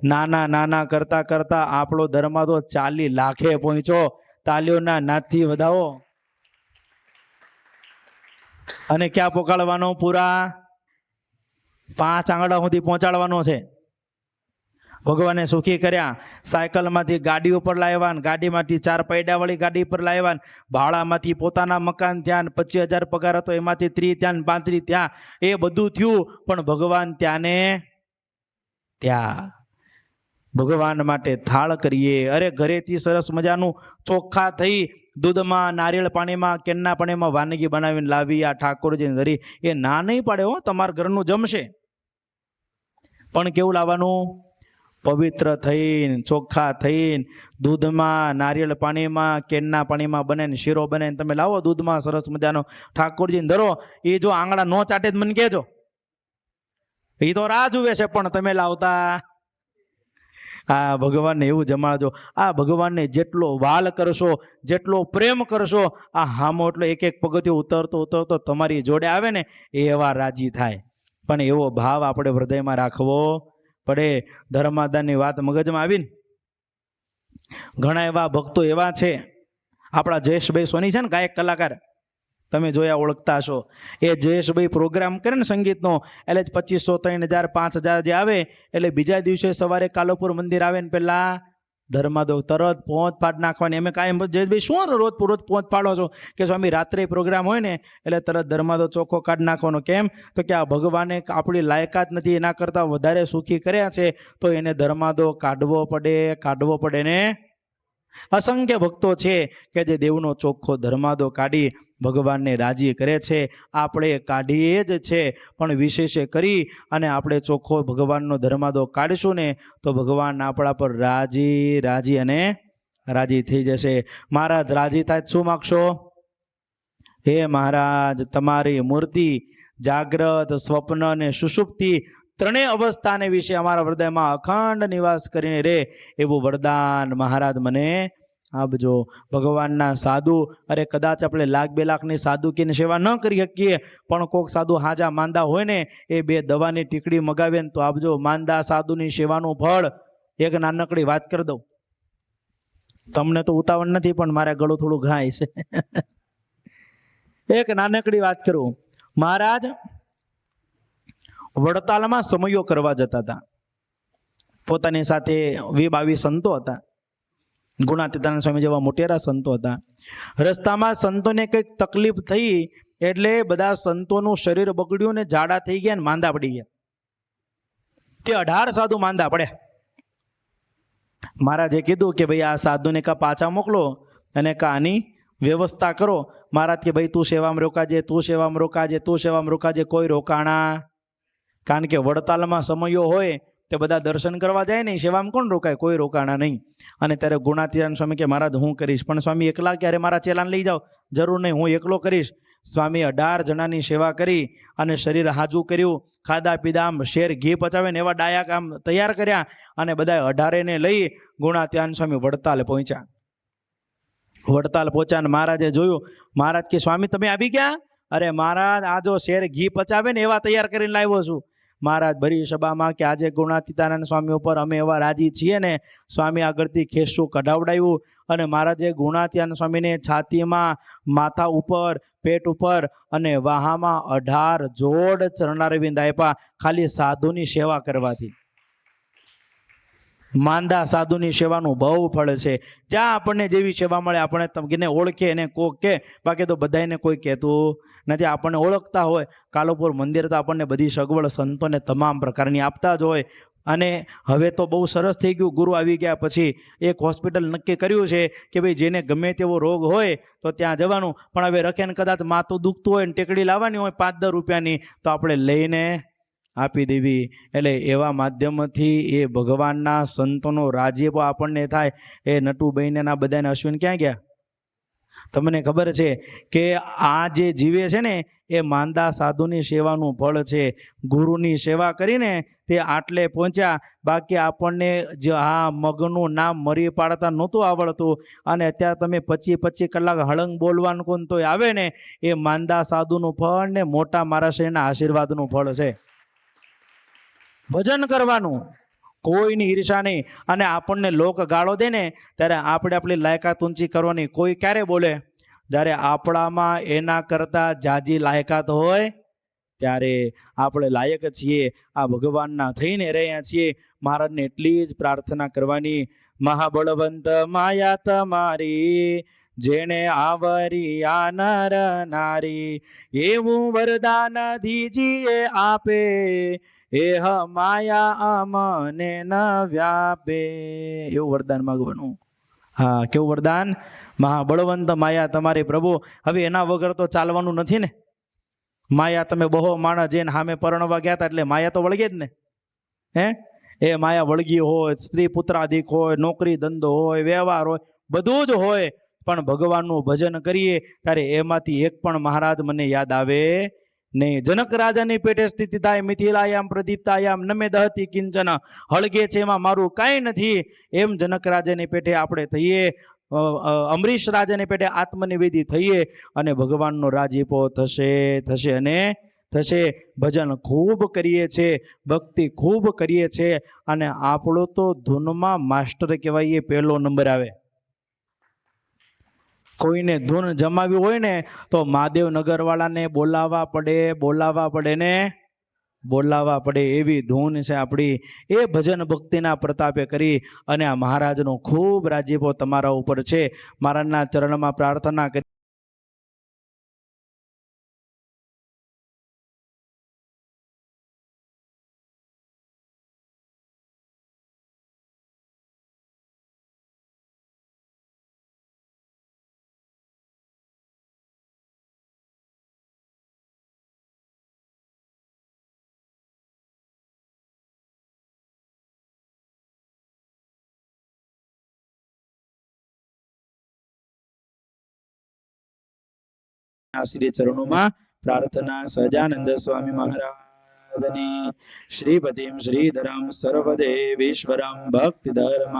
S1: નાના કરતા કરતા આપણો ધર્માદો 40 લાખે પહોંચ્યો. તાલીઓના નાદથી વધાવો. અને ક્યાં પહોંચાડવાનો? પૂરા 5 આંગળા સુધી પહોંચાડવાનો છે. ભગવાને સુખી કર્યા. સાયકલમાંથી ગાડી ઉપર લાવ્યા, ગાડીમાંથી 4 પૈડાવાળી ગાડી પર લાવ્યા, ભાડામાંથી પોતાના મકાન ત્યાં, 25,000 પગાર હતો એમાંથી 30 ત્યાં, 35 ત્યાં, એ બધું થયું. પણ ભગવાન ત્યાં ને ત્યાં. ભગવાન માટે થાળ કરીએ. અરે ઘરેથી સરસ મજાનું ચોખ્ખા થઈ દૂધમાં, નારિયેળ પાણીમાં, કેનના પાણીમાં વાનગી બનાવીને લાવી આ ઠાકોરજીને ધરી. એ ના નહીં પાડે હો, તમારા ઘરનું જમશે. પણ કેવું લાવવાનું? પવિત્ર થઈને, ચોખ્ખા થઈને, દૂધમાં, નારિયેળ પાણીમાં, કેનના પાણીમાં બનાવીને શીરો બનાવીને તમે લાવો દૂધમાં સરસ મજાનો, ઠાકોરજીને ધરો. એ જો આંગળા નો ચાટે મને કહેજો, એ તો રાહ જુએ છે. પણ તમે લાવતા આ ભગવાનને એવું જમાડજો. આ ભગવાનને જેટલો વાલ કરશો, જેટલો પ્રેમ કરશો, આ હામો એટલો એક એક પગથિયું ઉતરતો ઉતરતો તમારી જોડે આવે ને એ એવા રાજી થાય. પણ એવો ભાવ આપણે હૃદયમાં રાખવો પડે. ધર્માદાનની વાત મગજમાં આવીને ઘણા એવા ભક્તો એવા છે. આપણા જયેશભાઈ સોની છે ને, ગાયક કલાકાર, તમે જોયા ઓળખતા હશો. એ જયેશભાઈ પ્રોગ્રામ કરે ને સંગીતનો, એટલે જ 2500, 3000, 5000 જે આવે, એટલે બીજા દિવસે સવારે કાલોપુર મંદિર આવે ને પહેલાં ધર્માદો તરત પહોંચ પાડ નાખવાની. અમે કાંઈ જયેશભાઈ શું રોજ પહોંચ પાડો છો? કે સ્વામી રાત્રે પ્રોગ્રામ હોય ને એટલે તરત ધર્માદો ચોખ્ખો કાઢ નાખવાનો. કેમ? તો કે આ ભગવાને આપણી લાયકાત નથી, એના કરતાં વધારે સુખી કર્યા છે, તો એને ધર્માદો કાઢવો પડે ને. અસંખ્ય ભક્તો છે કે જે દેવનો ચોખ્ખો ધર્માદો કાઢી ભગવાનને રાજી કરે છે. આપણે કાઢીએ જ છે, પણ વિશેષે કરી અને આપણે ચોખ્ખો ભગવાનનો ધર્માદો કાઢીશું ને તો ભગવાન આપણા પર રાજી અને રાજી થઈ જશે. મહારાજ રાજી થાય શું માગશો? હે મહારાજ, તમારી મૂર્તિ જાગ્રત, સ્વપ્ન અને સુષુપ્તિ ત્રણેય અવસ્થાને વિશે અમારા હૃદયમાં અખંડ નિવાસ કરીને રહે એવું વરદાન મહારાજ મને આપજો. ભગવાનના સાધુ, અરે કદાચ આપણે 1,00,000 2 લાખની સાધુકીની સેવા ન કરી શકીએ, પણ કોઈક સાધુ હાજા માંદા હોય ને એ 2 દવાની ટીકડી મગાવે ને તો આપજો. માંદા સાધુની સેવાનું ફળ. એક નાનકડી વાત કરી દઉં, તમને તો ઉતાવળ નથી પણ મારે ગળું થોડું ઘાય છે. એક નાનકડી વાત કરું. મહારાજ વડતાલમાં સમયો કરવા જતા હતા. પોતાની સાથે 22 સંતો હતા. ગુણાતીતાનંદ સ્વામી જેવા મોટેરા સંતો હતા. રસ્તામાં સંતોને કંઈક તકલીફ થઈ એટલે બધા સંતોનું શરીર બગડ્યું ને જાડા થઈ ગયા ને માંદા પડી ગયા. તે 18 સાધુ માંદા પડ્યા. મહારાજે કીધું કે ભાઈ આ સાધુને કા પાછા મોકલો અને કા આની વ્યવસ્થા કરો. મહારાજ કે ભાઈ તું સેવામાં રોકાજે. કોઈ રોકાણા. કારણ કે વડતાલમાં સમયો હોય તે બધા દર્શન કરવા જાય નહીં, સેવામાં કોણ રોકાય? કોઈ રોકાણા નહીં. અને ત્યારે ગુણાતીતાનંદ સ્વામી કે મહારાજ હું કરીશ. પણ સ્વામી એકલા ક્યારે મારા ચેલાને લઈ જાઓ? જરૂર નહીં, હું એકલો કરીશ. સ્વામી 18 જણાની સેવા કરી અને શરીર હાજુ કર્યું. ખાધા પીધા, આમ શેર ઘી પચાવે ને એવા ડાયા કામ તૈયાર કર્યા અને બધા 18ને લઈ ગુણાતીતાનંદ સ્વામી વડતાલ પહોંચ્યા. વડતાલ પહોંચ્યા ને મહારાજે જોયું. મહારાજ કે સ્વામી તમે આવી ગયા? અરે મહારાજ આ જો શેર ઘી પચાવે ને એવા તૈયાર કરીને લાવ્યો છું. મહારાજ ભરી સભામાં કે આજે ગુણાતીતાનંદ સ્વામી ઉપર અમે એવા રાજી છીએ ને. સ્વામી આગળથી ખેસું કઢાવડાવ્યું અને મહારાજે ગુણાતીતાનંદ સ્વામીને છાતીમાં, માથા ઉપર, પેટ ઉપર અને વાહામાં 18 જોડ ચરણારવિંદ આપ્યા, ખાલી સાધુની સેવા કરવાથી. માંદા સાધુની સેવાનું બહુ ફળ છે. જ્યાં આપણને જેવી સેવા મળે આપણે તમને ઓળખે એને કોક કે, બાકી તો બધાને કોઈ કહેતું નથી. આપણને ઓળખતા હોય કાલોપુર મંદિર તો આપણને બધી સગવડ સંતોને તમામ પ્રકારની આપતા જ હોય. અને હવે તો બહુ સરસ થઈ ગયું. ગુરુ આવી ગયા પછી એક હોસ્પિટલ નક્કી કર્યું છે કે ભાઈ જેને ગમે તેવો રોગ હોય તો ત્યાં જવાનું. પણ હવે રખેને કદાચ માથું દુખતું હોય ને ટેકડી લાવવાની હોય 5-10 રૂપિયાની તો આપણે લઈને આપી દેવી. એટલે એવા માધ્યમથી એ ભગવાનના સંતોનો રાજ્ય આપણને થાય. એ નટુભાઈને ના બધાને અશ્વિન ક્યાં ગયા? તમને ખબર છે કે આ જે જીવે છે ને એ માંદા સાધુની સેવાનું ફળ છે. ગુરુની સેવા કરીને તે આટલે પહોંચ્યા. બાકી આપણને જે મગનું નામ મરી પાડતા નહોતું આવડતું અને અત્યારે તમે 25 કલાક હળંગ બોલવાનું કોણ તોય આવે ને એ માંદા સાધુનું ફળ ને મોટા મારાશ્રીના આશીર્વાદનું ફળ છે. ભજન કરવાનું, કોઈની ઈર્ષા નહીં. અને આપણને લોક ગાળો દે ને ત્યારે આપણે આપણી લાયકાત ઊંચી કરવાની. કોઈ ક્યારે બોલે? જ્યારે આપણામાં એના કરતાં જાજી લાયકાત હોય ત્યારે આપણે લાયક છીએ. આ ભગવાનના થઈને રહ્યા છીએ. મહારાજને એટલી જ પ્રાર્થના કરવાની, મહાબળવંત માયા તમારી જેણે આવરી આ નર નારી, એવું વરદાન દીજીએ આપે, એહ માયા અમને ન વ્યાપે. એવું વરદાન માગવાનું. હા, કેવું વરદાન? મહાબળવંત માયા તમારી પ્રભુ. હવે એના વગર તો ચાલવાનું નથી ને. માયા તમે બહુ માણસ જેને સામે પરણવા ગયા હતા એટલે માયા તો વળગે જ ને. એ માયા વળગી હોય, સ્ત્રી પુત્રાધિક હોય, નોકરી ધંધો હોય, વ્યવહાર હોય, બધું જ હોય. પણ ભગવાનનું ભજન કરીએ ત્યારે એમાંથી એક પણ મહારાજ મને યાદ આવે નહીં. જનક રાજાની પેટે સ્થિત થાય મિથિલાયામ પ્રદીપ્તાયામ નમે દહતી કિંચન, હળગે છે એમાં મારું કાંઈ નથી, એમ જનક રાજાની પેટે આપણે થઈએ, અમરીશ રાજાની પેટે આત્મનિવેદી થઈએ અને ભગવાનનો રાજીપો થશે થશે અને થશે. ભજન ખૂબ કરીએ છીએ, ભક્તિ ખૂબ કરીએ છીએ, અને આપણો તો ધૂનમાં માસ્ટર કહેવાય એ પહેલો નંબર આવે. કોઈને ધૂન જમાવી હોય ને તો મહાદેવ નગરવાળાને બોલાવવા પડે ને બોલાવવા પડે, એવી ધૂન છે આપણી. એ ભજન ભક્તિના પ્રતાપે કરી અને આ મહારાજનો ખૂબ રાજીપો તમારા ઉપર છે. મહારાજના ચરણમાં પ્રાર્થના કરી શ્રી ચરણોમાં પ્રાર્થના. સહજાનંદ સ્વામી મહારાજની. શ્રીપતિમ શ્રીધરમ સર્વદેવેશ્વરમ ભક્તિધર્મ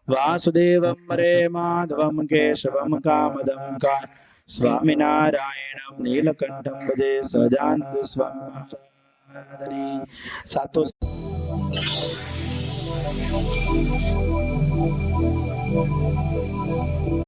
S1: વાસુદેવમ હરે માધવમ કેશવમ કામદમ સ્વામિનારાયણમ નીલકંઠમ ભજે. સહજાનંદ સ્વામી મહારાજની. સાતો